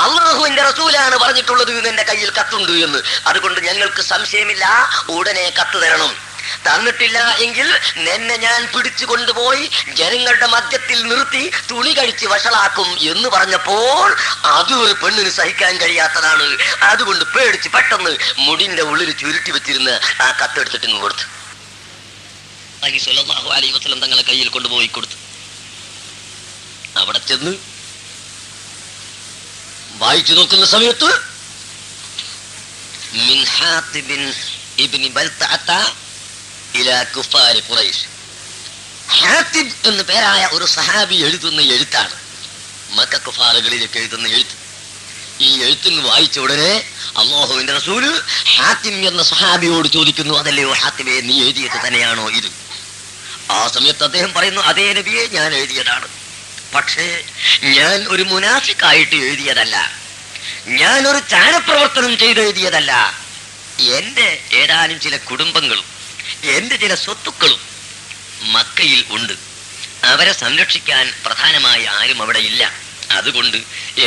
അല്ലാഹുവിന്റെ റസൂലാണ് പറഞ്ഞിട്ടുള്ളത് നിന്റെ കയ്യിൽ കത്തുണ്ട് എന്ന്. അതുകൊണ്ട് ഞങ്ങൾക്ക് സംശയമില്ല, ഉടനെ കത്ത് തരണം. തന്നിട്ടില്ല എങ്കിൽ നിന്നെ ഞാൻ പിടിച്ചു കൊണ്ടുപോയി ജനങ്ങളുടെ മധ്യത്തിൽ നിർത്തി തുണി കഴിച്ച് വഷളാക്കും എന്ന് പറഞ്ഞപ്പോൾ അത് ഒരു പെണ്ണിന് സഹിക്കാൻ കഴിയാത്തതാണ്. അതുകൊണ്ട് പേടിച്ച് പെട്ടെന്ന് മുടിന്റെ ഉള്ളിൽ ചുരുട്ടി വെച്ചിരുന്ന ആ കത്തെടുത്തിട്ട് ഇങ്ങ് കൊടുത്തു. സ്വല്ലല്ലാഹു അലൈഹി വസല്ലം തങ്ങളെ കയ്യിൽ കൊണ്ടുപോയി കൊടുത്തു. അവിടെ ചെന്ന് വായിച്ചു നോക്കുന്ന സമയത്ത് മിൻ ഹാത്തിബിൻ ഇബ്നു ബൽതഅത ഇലാ കുഫാരി ഖുറൈശ്, ഹാത്തിബ് എന്ന പേരായ ഒരു സഹാബി എഴുതുന്ന എഴുത്താണ്. മക്ക കുഫാറുകളിലേക്ക് എഴുതുന്ന എഴുത്ത്. ഈ എഴുത്തിന് വായിച്ച ഉടനെ അല്ലാഹുവിന്റെ റസൂല് ഹാത്തിം എന്ന സഹാബിയോട് ചോദിക്കുന്നു, അതല്ലയോ ഹാത്തിബേ, നീ എഴുതിയത് തന്നെയാണോ ഇത്? ആ സമയത്ത് അദ്ദേഹം പറയുന്നു, അതേ നബിയെ, ഞാൻ എഴുതിയതാണ്. പക്ഷേ ഞാൻ ഒരു മുനാഫിക്കായിട്ട് എഴുതിയതല്ല, ഞാനൊരു ചാരപ്രവർത്തനം ചെയ്തെഴുതിയതല്ല. എന്റെ ഏതാനും ചില കുടുംബങ്ങളും എന്റെ ചില സ്വത്തുക്കളും മക്കയിൽ ഉണ്ട്. അവരെ സംരക്ഷിക്കാൻ പ്രധാനമായി ആരും അവിടെ ഇല്ല. അതുകൊണ്ട്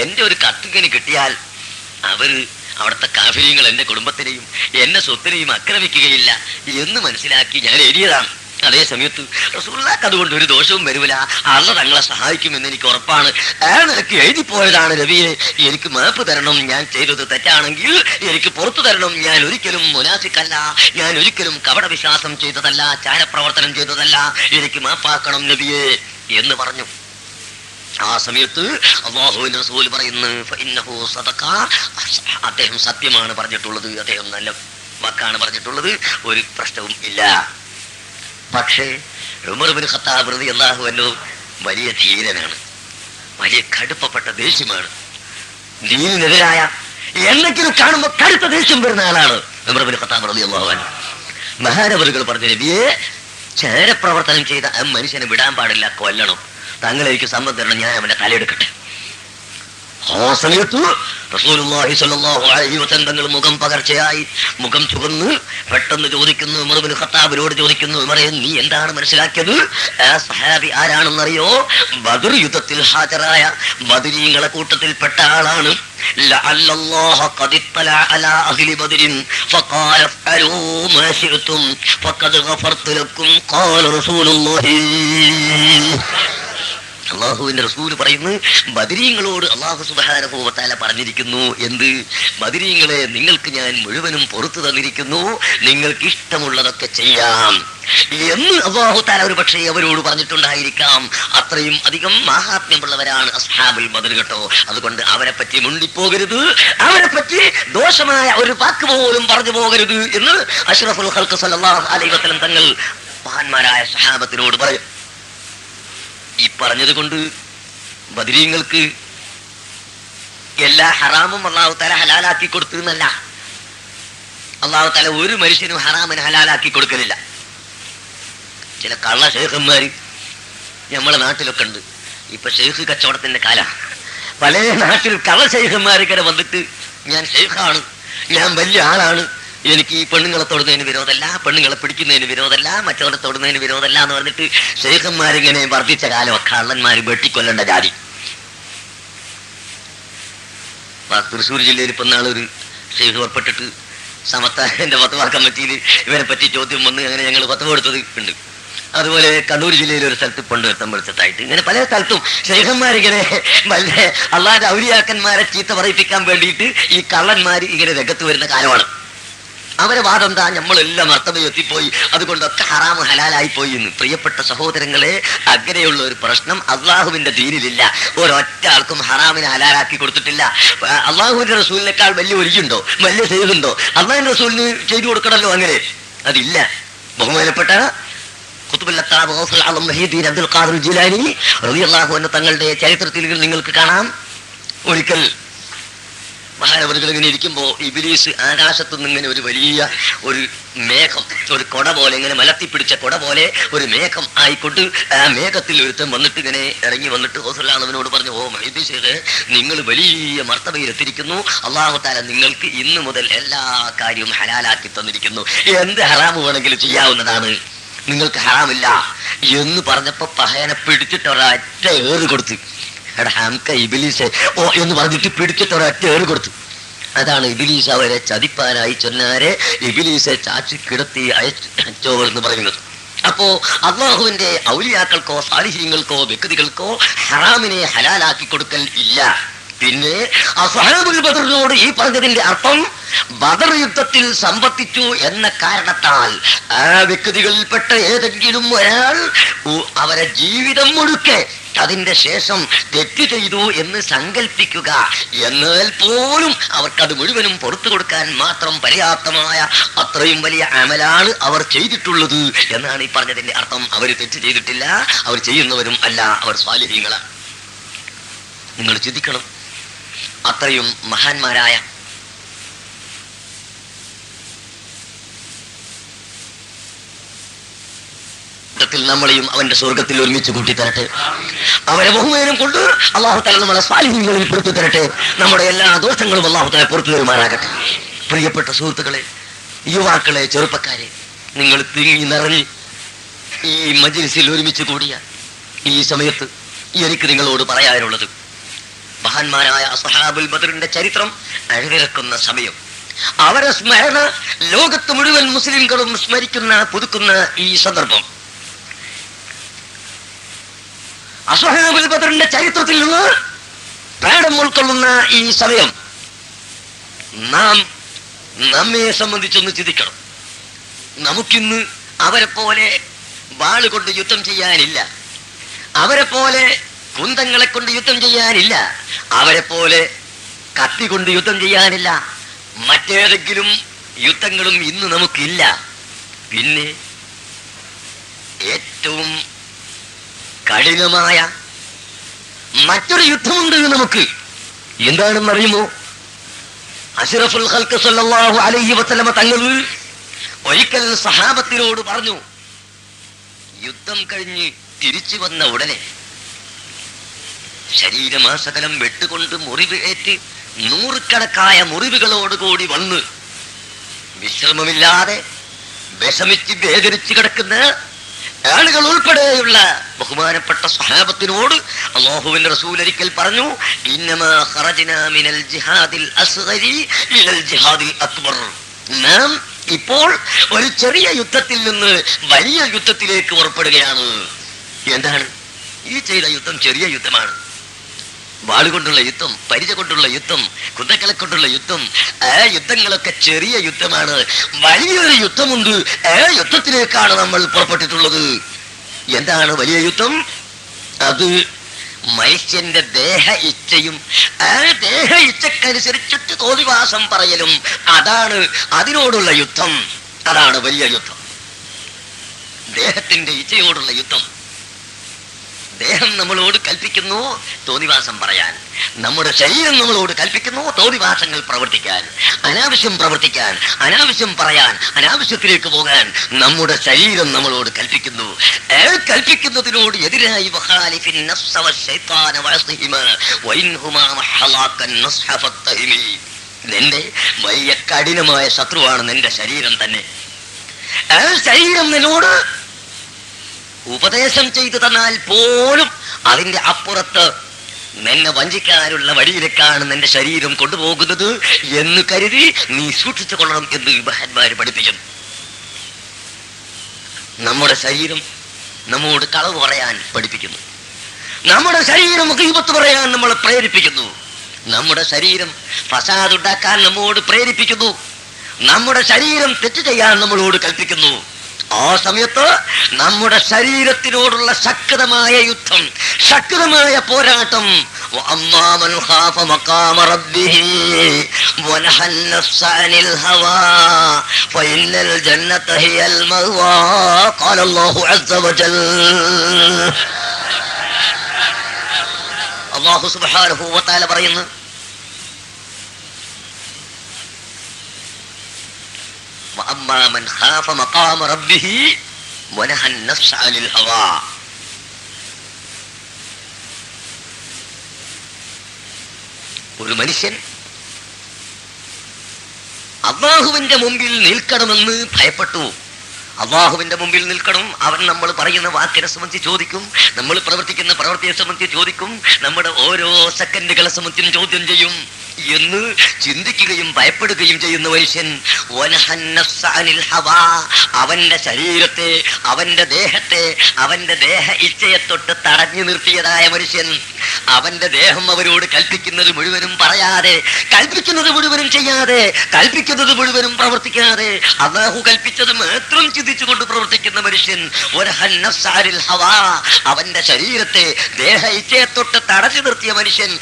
എന്റെ ഒരു കത്തുകന് കിട്ടിയാൽ അവര് അവിടുത്തെ കാഫിര്യങ്ങൾ എന്റെ കുടുംബത്തിനെയും എന്നെ സ്വത്തിനെയും ആക്രമിക്കുകയില്ല എന്ന് മനസ്സിലാക്കി ഞാൻ എഴുതിയതാണ്. അതേ സമയത്ത് റസൂലുള്ളാഹിക്ക് അതുകൊണ്ട് ഒരു ദോഷവും വരില്ല, അള്ളാഹ് തങ്ങളെ സഹായിക്കുമെന്ന് എനിക്ക് ഉറപ്പാണ്. ആ നിലക്ക് എഴുതിപ്പോയതാണ് നബിയെ, എനിക്ക് മാപ്പ് തരണം, ഞാൻ ചെയ്തത് തെറ്റാണെങ്കിൽ എനിക്ക് പുറത്തു തരണം. ഞാൻ ഒരിക്കലും മുനാഫിക്കല്ല, ഞാൻ ഒരിക്കലും കപട വിശ്വാസം ചെയ്തതല്ല, ചാരപ്രവർത്തനം ചെയ്തതല്ല, എനിക്ക് മാപ്പാക്കണം നബിയെ എന്ന് പറഞ്ഞു. ആ സമയത്ത് അല്ലാഹുവിന്റെ റസൂൽ പറയുന്നു, ഫഇന്നഹു സദഖ, അദ്ദേഹം സത്യമാണ് പറഞ്ഞിട്ടുള്ളത്, അദ്ദേഹം നല്ല വാക്കാണ് പറഞ്ഞിട്ടുള്ളത്, ഒരു പ്രശ്നവും ഇല്ല. പക്ഷേ ഉമർ ഇബ്നു ഖത്താബ് റളിയല്ലാഹു അൻഹു വലിയ ധീരനാണ്, വലിയ കടുപ്പപ്പെട്ട ദേഷ്യമാണ്. ദീനിനെതിരായ എന്തെങ്കിലും കാണുമ്പോൾ കടുത്ത ദേഷ്യം വരുന്ന ആളാണ് ഉമർ ഇബ്നു ഖത്താബ് റളിയല്ലാഹു അൻഹു. മഹാനവറുകൾ പറഞ്ഞ നബിയെ, ചാരപ്രവർത്തനം ചെയ്ത ആ മനുഷ്യനെ വിടാൻ പാടില്ല, കൊല്ലണം. താങ്കൾ എനിക്ക് സമ്മതം തരണം, ഞാൻ അവന്റെ തലയെടുക്കട്ടെ. ആ സമയത്ത് റസൂലുള്ളാഹി സ്വല്ലല്ലാഹു അലൈഹി വസല്ലം തങ്ങൾ മുഖം പകർച്ചയായി, മുഖം ചുവന്ന് പെട്ടെന്ന് ചോദിക്കുന്നു, ഉമർ ഇബ്നു ഖത്താബിനോട് ചോദിക്കുന്നു, ഉമറേ നീ എന്താണ് മനസ്സിലാക്കിയത്? ആ സഹാബി ആരാണെന്നറിയോ? ബദർ യുദ്ധത്തിൽ ഹാജരായ ബദരീങ്ങളെ കൂട്ടത്തിൽപ്പെട്ട ആളാണ്. ലഅല്ലല്ലാഹ ഖദ് ഇത്തല അലാ അഹ്ലി ബദരിൻ ഫഖാല ഫഅലൂ മാ ശിഅ്തും ഫഖദ് ഗഫർതു ലക്കും ഖാല റസൂലുള്ളാഹി. അള്ളാഹുവിന്റെ റസൂല് പറയുന്നു, ബദരീങ്ങളോട് അള്ളാഹു സുബ്ഹാനഹു വ തആല പറഞ്ഞിരിക്കുന്നു, എന്ത്? ബദരീങ്ങളെ, നിങ്ങൾക്ക് ഞാൻ മുഴുവനും പുറത്തു തന്നിരിക്കുന്നു, നിങ്ങൾക്ക് ഇഷ്ടമുള്ളതൊക്കെ ചെയ്യാം എന്ന് അല്ലാഹു തആല ഒരു പക്ഷേ അവരോട് പറഞ്ഞിട്ടുണ്ടായിരിക്കാം. അത്രയും അധികം മഹാത്മ്യമുള്ളവരാണ് അസ്ഹാബുൽ ബദർ കേട്ടോ. അതുകൊണ്ട് അവരെ പറ്റി മുണ്ടിപ്പോകരുത്, അവരെ പറ്റി ദോഷമായ ഒരു വാക്ക് പോലും പറഞ്ഞു പോകരുത് എന്ന് അഷ്റഫുൽ ഖൽഖ് സല്ലല്ലാഹു അലൈഹി വസല്ലം തങ്ങൾ മഹാന്മാരായ സഹാബത്തിനോട് പറയും. ഈ പറഞ്ഞത് കൊണ്ട് ബദരീങ്ങൾക്ക് എല്ലാ ഹറാമും അല്ലാഹു തആല ഹലാലാക്കി കൊടുത്തു എന്നല്ല. അല്ലാഹു തആല ഒരു മനുഷ്യനും ഹറാമിന് ഹലാലാക്കി കൊടുക്കലില്ല. ചില കള്ള ശൈഖന്മാര് നമ്മളെ നാട്ടിലൊക്കെ ഉണ്ട്. ഇപ്പൊ ശൈഖ് കച്ചവടത്തിന്റെ കാലം. പല നാട്ടിൽ കള്ള ശൈഖന്മാരിങ്ങനെ വന്നിട്ട്, ഞാൻ ശൈഖാണ്, ഞാൻ വലിയ ആളാണ്, എനിക്ക് ഈ പെണ്ണുങ്ങളെ തൊടുന്നതിന് വിരോധമല്ല, പെണ്ണുങ്ങളെ പിടിക്കുന്നതിന് വിരോധമല്ല, മറ്റവരെ തൊടുന്നതിന് വിരോധമല്ല എന്ന് പറഞ്ഞിട്ട് ശൈഖന്മാരിങ്ങനെ വർദ്ധിച്ച കാലം. കള്ളന്മാര് വെട്ടിക്കൊല്ലേണ്ട ജാതി. തൃശ്ശൂർ ജില്ലയിൽ ഇപ്പൊ നാളൊരു ശൈഖ് പുറപ്പെട്ടിട്ട് സമത്താന്റെ ഫത്വ കമ്മിറ്റിയിൽ ഇവരെ പറ്റി ചോദ്യം വന്ന് അങ്ങനെ ഞങ്ങൾ ഫത്വ കൊടുത്തത് ഉണ്ട്. അതുപോലെ കണ്ണൂർ ജില്ലയിൽ ഒരു സ്ഥലത്ത് കൊണ്ടുവരുത്താൻ വിളിച്ചിട്ടായിട്ട് ഇങ്ങനെ പല സ്ഥലത്തും ശൈഖന്മാരിങ്ങനെ വല്ല അള്ളാന്റെ ഔലിയാക്കന്മാരെ ചീത്ത പറയിപ്പിക്കാൻ വേണ്ടിയിട്ട് ഈ കള്ളന്മാര് ഇങ്ങനെ രംഗത്ത് വരുന്ന കാലമാണ്. അവരെ വാദം എന്താ? നമ്മളെല്ലാം അർത്ഥമയം എത്തിപ്പോയി, അതുകൊണ്ടൊക്കെ ഹറാം ഹലാലായി പോയി എന്ന്. പ്രിയപ്പെട്ട സഹോദരങ്ങളെ, അങ്ങനെയുള്ള ഒരു പ്രശ്നം അള്ളാഹുവിന്റെ ദീനിലില്ല. ഒരൊറ്റ ആൾക്കും ഹറാമിനെ ഹലാലാക്കി കൊടുത്തിട്ടില്ല. അള്ളാഹുവിന്റെ റസൂലിനേക്കാൾ വലിയ ഒരിക്കുണ്ടോ, വലിയ ചെയ്തുണ്ടോ? അള്ളാഹുവിന്റെ റസൂലിന് ചെയ്തു കൊടുക്കണല്ലോ, അങ്ങനെ അതില്ല. ബഹുമാനപ്പെട്ട അബ്ദുൽ ഖാദിർ ജീലാനി റളിയല്ലാഹു അൻഹു തങ്ങളുടെ ചരിത്രത്തിൽ നിങ്ങൾക്ക് കാണാം, ഒരിക്കൽ മഹാനവറുകൾ ഇങ്ങനെ ഇരിക്കുമ്പോ ഇബ്ലീസ് ആകാശത്തു നിന്ന് ഇങ്ങനെ ഒരു വലിയ ഒരു മേഘം, ഒരു കൊട പോലെ, ഇങ്ങനെ മലത്തിപ്പിടിച്ച കൊട പോലെ ഒരു മേഘം ആയിക്കൊണ്ട് ആ മേഘത്തിൽ ഒരുത്തം വന്നിട്ട് ഇങ്ങനെ ഇറങ്ങി വന്നിട്ട് റസൂലുള്ളാഹിനോട് പറഞ്ഞു, ഓ മഹീദ് ശൈഖേ, നിങ്ങൾ വലിയ മർത്തബയിൽ എത്തിയിരിക്കുന്നു, അല്ലാഹു തആല നിങ്ങൾക്ക് ഇന്നു മുതൽ എല്ലാ കാര്യവും ഹലാലാക്കി തന്നിരിക്കുന്നു, എന്ത് ഹറാമ് വേണമെങ്കിലും ചെയ്യാവുന്നതാണ്, നിങ്ങൾക്ക് ഹറാമില്ല എന്ന് പറഞ്ഞപ്പോ പഹയനെ പിടിച്ചിട്ട് ഒരൊറ്റ ഏറ് കൊടുത്തു. എടാ ഹംക ഇബ്ലീസ് ഓ എന്ന് പറഞ്ഞിട്ട് പിടിച്ചിട്ട് ഒരൊറ്റ ഏറ് കൊടുത്തു. അതാണ് ഇബ്ലീസ് അവരെ ചതിപ്പാനായി ചൊന്നാരെ ഇബ്ലീസെ ചാച്ചി കിടത്തി അയച്ചോ എന്ന് പറയുന്നത്. അപ്പോ അല്ലാഹുവിന്റെ ഔലിയാക്കൾക്കോ സാലിഹീങ്ങൾക്കോ വ്യക്തികൾക്കോ ഹറാമിനെ ഹലാലാക്കി കൊടുക്കൽ ഇല്ല. പിന്നെ അസ്ഹാബുൽ ബദറിനോട് ഈ പറഞ്ഞതിന്റെ അർത്ഥം ബദർ യുദ്ധത്തിൽ സംബന്ധിച്ചു എന്ന കാരണത്താൽ ആ വ്യക്തികളിൽപ്പെട്ട ഏതെങ്കിലും ഒരാൾ അവരെ ജീവിതം മുഴുക്കെ അതിന്റെ ശേഷം തെറ്റ് ചെയ്തു എന്ന് സങ്കല്പിക്കുക, എന്നാൽ പോലും അവർക്കത് മുഴുവനും പുറത്തു കൊടുക്കാൻ മാത്രം പര്യാപ്തമായ അത്രയും വലിയ അമലാണ് അവർ ചെയ്തിട്ടുള്ളത് എന്നാണ് ഈ പറഞ്ഞതിന്റെ അർത്ഥം. അവർ തെറ്റ് ചെയ്തിട്ടില്ല, അവർ ചെയ്യുന്നവരും അല്ല, അവർ സ്വാലിഹീങ്ങളാണ്. നിങ്ങൾ ചിന്തിക്കണം, അത്രയും മഹാന്മാരായ നമ്മളെയും അവന്റെ സ്വർഗത്തിൽ ഒരുമിച്ച് കൂട്ടിത്തരട്ടെ. അവരെ ബഹുമാനം കൊണ്ട് അല്ലാഹു തആല നമ്മളെ സ്വാലിഹീങ്ങളിൽ പുറത്തു തരട്ടെ. നമ്മുടെ എല്ലാ ദോഷങ്ങളും അല്ലാഹു തആല പുറത്തു തരുമാറാകട്ടെ. പ്രിയപ്പെട്ട സുഹൃത്തുക്കളെ, യുവാക്കളെ, ചെറുപ്പക്കാരെ, നിങ്ങൾ തിങ്ങി നിറഞ്ഞ് ഈ മജ്‌ലിസിൽ ഒരുമിച്ച് കൂടിയ ഈ സമയത്ത് എനിക്ക് നിങ്ങളോട് പറയാനുള്ളത്, മഹാന്മാരായ അസ്ഹാബുൽ ബദറിന്റെ ചരിത്രം അഴിവിറക്കുന്ന സമയം, അവരെ സ്മരണ ലോകത്ത് മുഴുവൻ മുസ്ലിംകളും സ്മരിക്കുന്ന പുതുക്കുന്ന ഈ സന്ദർഭം, അസ്ഹാബുൽ ബദറിന്റെ ചരിത്രത്തിൽ നിന്ന് പാഠം ഉൾക്കൊള്ളുന്ന ഈ സമയം നാം നമ്മെ സംബന്ധിച്ചൊന്ന് ചിന്തിക്കണം. നമുക്കിന്ന് അവരെ പോലെ വാള് കൊണ്ട് യുദ്ധം ചെയ്യാനില്ല, അവരെ പോലെ കുന്തങ്ങളെ കൊണ്ട് യുദ്ധം ചെയ്യാനില്ല, അവരെ പോലെ കത്തി കൊണ്ട് യുദ്ധം ചെയ്യാനില്ല, മറ്റേതെങ്കിലും യുദ്ധങ്ങളും ഇന്ന് നമുക്കില്ല. പിന്നെ ഏറ്റവും കഠിനമായ മറ്റൊരു യുദ്ധമുണ്ട് നമുക്ക്. എന്താണെന്നറിയുമോ? അഷ്റഫുൽ ഖൽഖ് സല്ലല്ലാഹു അലൈഹി വസല്ലമ തങ്ങൾ ഒരിക്കൽ സഹാബത്തിനോട് പറഞ്ഞു, യുദ്ധം കഴിഞ്ഞ് തിരിച്ചു വന്ന ഉടനെ ശരീരമാസകലം വെട്ടുകൊണ്ട് മുറിവ് ഏറ്റ് നൂറുകണക്കായ മുറിവുകളോടുകൂടി വന്ന് വിശ്രമമില്ലാതെ വിഷമിച്ച് വേദനിച്ച് കിടക്കുന്ന ആളുകൾ ഉൾപ്പെടെയുള്ള ബഹുമാനപ്പെട്ട സ്വഹാബത്തിനോട് അല്ലാഹുവിന്റെ റസൂൽ ഒരിക്കൽ പറഞ്ഞു, ഇന്നമാ ഖറജ്നാ മിനൽ ജിഹാദിൽ അസ്ഗരി ഇലൽ ജിഹാദിൽ അക്ബർ. നാം ഇപ്പോൾ ഒരു ചെറിയ യുദ്ധത്തിൽ നിന്ന് വലിയ യുദ്ധത്തിലേക്ക് പുറപ്പെടുകയാണ്. എന്താണ് ഈ ചെയ്ത യുദ്ധം? ചെറിയ യുദ്ധമാണ്. വാളുകൊണ്ടുള്ള യുദ്ധം, പരിച കൊണ്ടുള്ള യുദ്ധം, കുന്തക്കളെ കൊണ്ടുള്ള യുദ്ധം, ആ യുദ്ധങ്ങളൊക്കെ ചെറിയ യുദ്ധമാണ്. വലിയൊരു യുദ്ധമുണ്ട്, ആ യുദ്ധത്തിലേക്കാണ് നമ്മൾ പുറപ്പെട്ടിട്ടുള്ളത്. എന്താണ് വലിയ യുദ്ധം? അത് മനുഷ്യന്റെ ദേഹ ഇച്ഛയും ആ ദേഹ ഇച്ഛക്കനുസരിച്ചിട്ട് തോന്നിവാസം പറയലും, അതാണ് അതിനോടുള്ള യുദ്ധം. അതാണ് വലിയ യുദ്ധം, ദേഹത്തിന്റെ ഇച്ഛയോടുള്ള യുദ്ധം. ദേഹം നമ്മളോട് കൽപ്പിക്കുന്നു തോന്നിവാസം പറയാൻ, നമ്മുടെ ശരീരം നമ്മളോട് കൽപ്പിക്കുന്നു തോന്നിവാസങ്ങൾ പ്രവർത്തിക്കാൻ, അനാവശ്യം പ്രവർത്തിക്കാൻ, അനാവശ്യം പറയാൻ, അനാവശ്യത്തിലേക്ക് പോകാൻ നമ്മുടെ ശരീരം നമ്മളോട് കൽപ്പിക്കുന്നു. കൽപ്പിക്കുന്നതിനോട് എതിരായി നിന്റെ വലിയ കഠിനമായ ശത്രുവാണ് നിന്റെ ശരീരം തന്നെ. ആ ശരീരം നിന്നോട് ഉപദേശം ചെയ്തു തന്നാൽ പോലും അതിന്റെ അപ്പുറത്ത് നിന്നെ വഞ്ചിക്കാനുള്ള വഴിയിലേക്കാണ് നിന്റെ ശരീരം കൊണ്ടുപോകുന്നത് എന്ന് കരുതി നീ സൂക്ഷിച്ചു കൊള്ളണം എന്ന് മഹാന്മാര് പഠിപ്പിക്കുന്നു. നമ്മുടെ ശരീരം നമ്മോട് കളവ് പറയാൻ പഠിപ്പിക്കുന്നു, നമ്മുടെ ശരീരം ഗീബത്ത് പറയാൻ നമ്മളെ പ്രേരിപ്പിക്കുന്നു, നമ്മുടെ ശരീരം ഫസാദ് ഉണ്ടാക്കാൻ നമ്മോട് പ്രേരിപ്പിക്കുന്നു, നമ്മുടെ ശരീരം തെറ്റ് ചെയ്യാൻ നമ്മളോട് കൽപ്പിക്കുന്നു. ആ സമയത്ത് നമ്മുടെ ശരീരത്തിനോടുള്ള ശക്തമായ യുദ്ധം, ശക്തമായ പോരാട്ടം. അല്ലാഹു സുബ്ഹാനഹു വ തആല പറയുന്നു, ഒരു മനുഷ്യൻ അല്ലാഹുവിന്റെ മുമ്പിൽ നിൽക്കണമെന്ന് ഭയപ്പെട്ടു. അല്ലാഹുവിന്റെ മുമ്പിൽ നിൽക്കണം. അവൻ നമ്മൾ പറയുന്ന വാക്കിനെ സംബന്ധിച്ച് ചോദിക്കും, നമ്മൾ പ്രവർത്തിക്കുന്ന പ്രവൃത്തിയെ സംബന്ധിച്ച് ചോദിക്കും, നമ്മുടെ ഓരോ സെക്കൻഡുകളെ സംബന്ധിച്ചും ചോദ്യം ചെയ്യും എന്ന് ചിന്തിക്കുകയും ഭയപ്പെടുകയും ചെയ്യുന്ന മനുഷ്യൻ അവന്റെ ശരീരത്തെ, അവന്റെ ദേഹത്തെ, അവന്റെ ദേഹ ഇച്ഛയെ തൊട്ട് തടഞ്ഞു നിർത്തിയതായ മനുഷ്യൻ, അവന്റെ ദേഹം അവരോട് കൽപ്പിക്കുന്നത് മുഴുവനും പറയാതെ, കൽപ്പിക്കുന്നത് മുഴുവനും ചെയ്യാതെ, കൽപ്പിക്കുന്നത് മുഴുവനും പ്രവർത്തിക്കാതെ, അല്ലാഹു കൽപ്പിച്ചത് മാത്രം ചിന്തിച്ചുകൊണ്ട് പ്രവർത്തിക്കുന്ന മനുഷ്യൻ, അവന്റെ ശരീരത്തെ, ദേഹ ഇച്ഛയെ തൊട്ട് തടഞ്ഞു നിർത്തിയ മനുഷ്യൻ,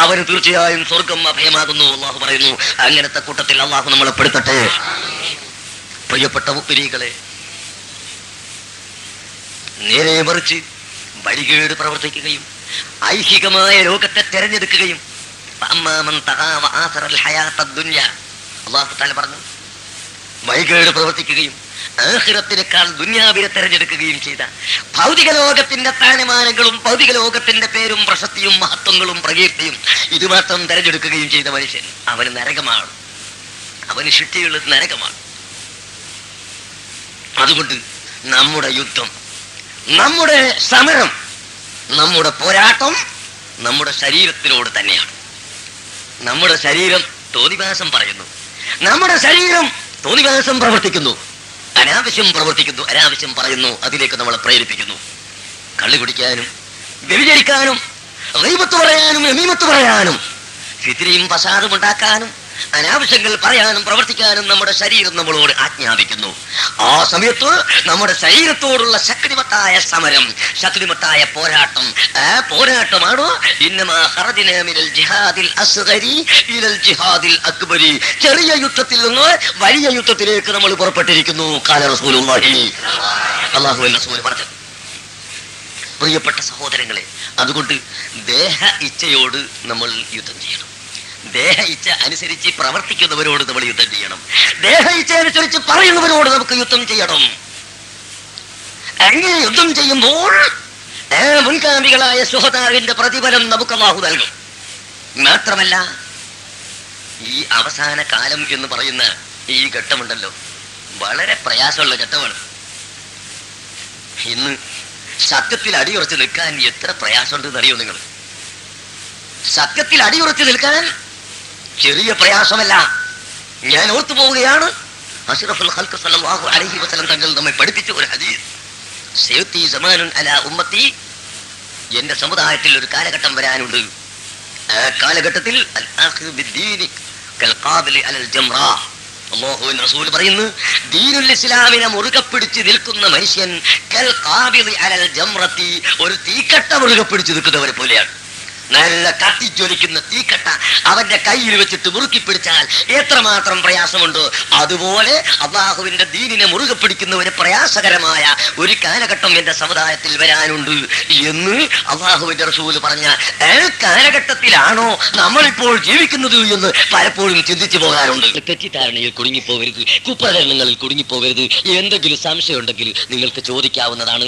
അവന് തീർച്ചയായും സ്വർഗം അഭയമാകുന്നു അല്ലാഹു പറയുന്നു. അങ്ങനത്തെ കൂട്ടത്തിൽ അല്ലാഹു നമ്മളെ പെടുത്തട്ടെ. പ്രിയപ്പെട്ട മുഅ്മിനീകളെ, നേരെ മറിച്ച് വഴികേട് പ്രവർത്തിക്കുകയും ഐഹികമായ ലോകത്തെ തെരഞ്ഞെടുക്കുകയും അല്ലാഹു തആല പറഞ്ഞു, വഴികേട് പ്രവർത്തിക്കുകയും ആഖിറത്തിനേക്കാൾ ദുനിയാവിനെ തെരഞ്ഞെടുക്കുകയും ചെയ്ത, ഭൗതിക ലോകത്തിന്റെ സ്ഥാനമാനങ്ങളും ഭൗതിക ലോകത്തിന്റെ പേരും പ്രശസ്തിയും മഹത്വങ്ങളും പ്രകീർത്തിയും ഇത് മാത്രം തെരഞ്ഞെടുക്കുകയും ചെയ്ത മനുഷ്യൻ, അവന് നരകമാണ്, അവന് ശിക്ഷയുള്ളത് നരകമാണ്. അതുകൊണ്ട് നമ്മുടെ യുദ്ധം, നമ്മുടെ സമരം നമ്മുടെ പോരാട്ടം നമ്മുടെ ശരീരത്തിനോട് തന്നെയാണ്. നമ്മുടെ ശരീരം തോന്നിവാസം പറയുന്നു, നമ്മുടെ ശരീരം തോന്നിവാസം പ്രവർത്തിക്കുന്നു, അനാവശ്യം പ്രവർത്തിക്കുന്നു, അനാവശ്യം പറയുന്നു, അതിലേക്ക് നമ്മളെ പ്രേരിപ്പിക്കുന്നു. കള്ളു കുടിക്കാനും വ്യഭിചരിക്കാനും ഗീബത്ത് പറയാനും നമീമത്ത് പറയാനും ഫിത്നയും ഫസാദും ഉണ്ടാക്കാനും അനാവശ്യങ്ങൾ പറയാനും പ്രവർത്തിക്കാനും നമ്മുടെ ശരീരം നമ്മളോട് ആജ്ഞാപിക്കുന്നു. ആ സമയത്ത് നമ്മുടെ ശരീരത്തോടുള്ള ശക്തിമത്തായ സമരം, ശക്തിമത്തായ പോരാട്ടം, ആ പോരാട്ടമാണ് ചെറിയ യുദ്ധത്തിൽ നിന്ന് വലിയ യുദ്ധത്തിലേക്ക് നമ്മൾ പുറപ്പെട്ടിരിക്കുന്നു. അല്ലാഹുവിന്റെ റസൂൽ പറഞ്ഞു. പ്രിയപ്പെട്ട സഹോദരങ്ങളെ, അതുകൊണ്ട് ദേഹ ഇച്ഛയോട് നമ്മൾ യുദ്ധം ചെയ്യണം. ദേഹ ഇച്ഛ അനുസരിച്ച് പ്രവർത്തിക്കുന്നവരോട് നമ്മൾ യുദ്ധം ചെയ്യണം. ദേഹ ഇച്ഛ അനുസരിച്ച് പറയുന്നവരോട് നമുക്ക് യുദ്ധം ചെയ്യണം. അങ്ങനെ യുദ്ധം ചെയ്യുമ്പോൾ മുൻഗാമികളായ സുഹദാവിന്റെ പ്രതിഫലം നമുക്ക് അല്ലാഹു നൽകും. മാത്രമല്ല, ഈ അവസാന കാലം എന്ന് പറയുന്ന ഈ ഘട്ടമുണ്ടല്ലോ, വളരെ പ്രയാസമുള്ള ഘട്ടമാണ്. ഇന്ന് സത്യത്തിൽ അടിയുറച്ച് നിൽക്കാൻ എത്ര പ്രയാസമുണ്ടെന്ന് അറിയോ നിങ്ങൾ? സത്യത്തിൽ അടിയുറച്ച് നിൽക്കാൻ ചെറിയ പ്രയാസമല്ല. ഞാൻ ഓർത്തു പോവുകയാണ്, അഷ്റഫുൽ ഖൽഖ് സല്ലല്ലാഹു അലൈഹി വസല്ലം തങ്ങൾ നമ്മെ പഠിപ്പിച്ച ഒരു ഹദീസ്. സയത്തി സമാനുൻ അലാ ഉമ്മത്തി, എന്റെ സമുദായത്തിൽ ഒരു കാലഘട്ടം വരാനുണ്ട്. ആ കാലഘട്ടത്തിൽ അൽ ആഖിദു ബിദ്ദീനി കൽ ഖാബിലി അലൽ ജംറ. അല്ലാഹുവിന്റെ റസൂൽ പറയുന്നു, ദീനുൽ ഇസ്ലാമിനെ മുറുകെ പിടിച്ച് നിൽക്കുന്ന മനുഷ്യൻ കൽ ഖാബിലി അലൽ ജംറത്തി, ഒരു തീക്കട്ട മുറുകെ പിടിച്ച് നിൽക്കുന്നവരെ പോലെയാണ്. നല്ല കത്തിജ്വലിക്കുന്ന തീക്കട്ട അവന്റെ കയ്യിൽ വെച്ചിട്ട് മുറുക്കി പിടിച്ചാൽ എത്രമാത്രം പ്രയാസമുണ്ടോ, അതുപോലെ അല്ലാഹുവിന്റെ ദീനിനെ മുറുകെ പിടിക്കുന്നവന് പ്രയാസകരമായ ഒരു കാലഘട്ടം എന്റെ സമുദായത്തിൽ വരാനുണ്ട് എന്ന് അല്ലാഹുവിന്റെ റസൂൽ പറഞ്ഞ ആ കാലഘട്ടത്തിലാണോ നമ്മളിപ്പോൾ ജീവിക്കുന്നത് എന്ന് പലപ്പോഴും ചിന്തിച്ചു പോകാറുണ്ട്. തെറ്റിദ്ധാരണയിൽ കുടുങ്ങിപ്പോകരുത്, കുപ്രചരണങ്ങളിൽ കുടുങ്ങിപ്പോകരുത്. എന്തെങ്കിലും സംശയം ഉണ്ടെങ്കിൽ നിങ്ങൾക്ക് ചോദിക്കാവുന്നതാണ്.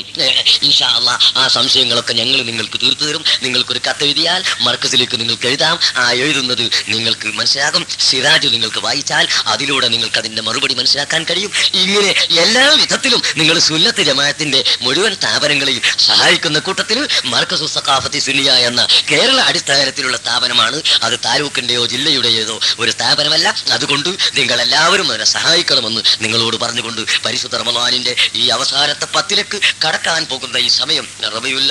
ഇൻഷാ അല്ലാഹ് ആ സംശയങ്ങളൊക്കെ ഞങ്ങൾ നിങ്ങൾക്ക് തീർത്തു തരും. നിങ്ങൾക്കൊരു കത്തെഴുതിയാൽ മർക്കസിലേക്ക് നിങ്ങൾക്ക് എഴുതാം. ആ എഴുതുന്നത് നിങ്ങൾക്ക് മനസ്സിലാകും. സിറാജ് നിങ്ങൾക്ക് വായിച്ചാൽ അതിലൂടെ നിങ്ങൾക്ക് അതിന്റെ മറുപടി മനസ്സിലാക്കാൻ കഴിയും. ഇങ്ങനെ എല്ലാ വിധത്തിലും നിങ്ങൾ സുന്നത്ത് ജമാഅത്തിന്റെ മുഴുവൻ സ്ഥാപനങ്ങളെയും സഹായിക്കുന്ന കൂട്ടത്തിൽ മർക്കസു സഖാഫത്തി സുന്നിയ എന്ന കേരള അടിസ്ഥാനത്തിലുള്ള സ്ഥാപനമാണ്. അത് താലൂക്കിന്റെയോ ജില്ലയുടെയോ ഒരു സ്ഥാപനമല്ല. അതുകൊണ്ട് നിങ്ങൾ എല്ലാവരും അതിനെ സഹായിക്കണമെന്ന് നിങ്ങളോട് പറഞ്ഞുകൊണ്ട് പരിശുദ്ധ റമളാനിന്റെ ഈ അവസാനത്തെ 10 കടക്കാൻ പോകുന്ന ഈ സമയം, റബീഉൽ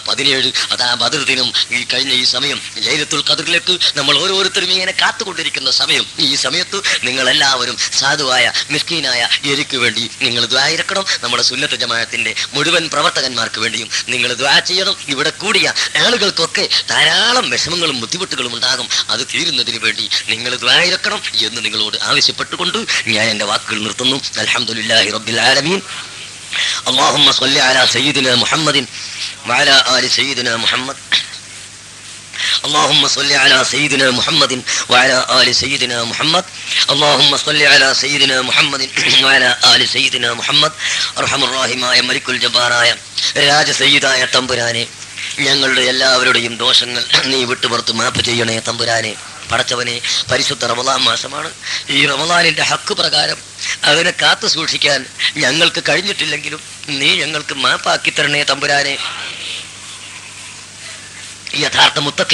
17 അതാ ബദർ ദിനം, ഈ കഴിഞ്ഞ ഈ സമയം ലൈലത്തുൽ ഖദ്റിലേക്ക് നമ്മൾ ഓരോരുത്തരും ഇങ്ങനെ കാത്തുകൊണ്ടിരിക്കുന്ന സമയം, ഈ സമയത്ത് നിങ്ങൾ എല്ലാവരും സാധുവായ മിസ്കീനായ എനിക്ക് വേണ്ടി നിങ്ങൾ ദുആ ഇറക്കണം. നമ്മുടെ സുന്നത്ത് ജമാഅത്തിന്റെ മുഴുവൻ പ്രവർത്തകന്മാർക്ക് വേണ്ടിയും നിങ്ങൾ ദുആ ചെയ്യണം. ഇവിടെ കൂടിയ ആളുകൾക്കൊക്കെ ധാരാളം വിഷമങ്ങളും ബുദ്ധിമുട്ടുകളും ഉണ്ടാകും. അത് തീരുന്നതിന് വേണ്ടി നിങ്ങൾ ദുആ ഇറക്കണം എന്ന് നിങ്ങളോട് ആവശ്യപ്പെട്ടുകൊണ്ട് ഞാൻ എൻ്റെ വാക്കുകൾ നിർത്തുന്നു. അൽഹംദുലില്ലാഹി റബ്ബിൽ ആലമീൻ. اللهم صل على سيدنا محمد وعلى آل سيدنا محمد. اللهم صل على سيدنا محمد وعلى آل سيدنا محمد. اللهم صل على سيدنا محمد وعلى آل سيدنا محمد. أرحم الراحمമായ മലിക്കുൽ ജബ്ബാറായ രാജ സയ്യിദായ തമ്പുരാനെ, ഞങ്ങളുടെ എല്ലാവരുടെയും ദോഷങ്ങൾ നീ വിട്ടുപുറത്ത് മാപ്പ് ചെയ്യണേ തമ്പുരാനെ. പടച്ചവനെ, പരിശുദ്ധ റമളാൻ മാസമാണ്. ഈ റമളാനിന്റെ ഹക്ക് പ്രകാരം അതിനെ കാത്തു സൂക്ഷിക്കാൻ ഞങ്ങൾക്ക് കഴിഞ്ഞിട്ടില്ലെങ്കിലും നീ ഞങ്ങൾക്ക് മാപ്പാക്കി തരണേ തമ്പുരാനെ. യഥാർത്ഥ മുത്തഖീ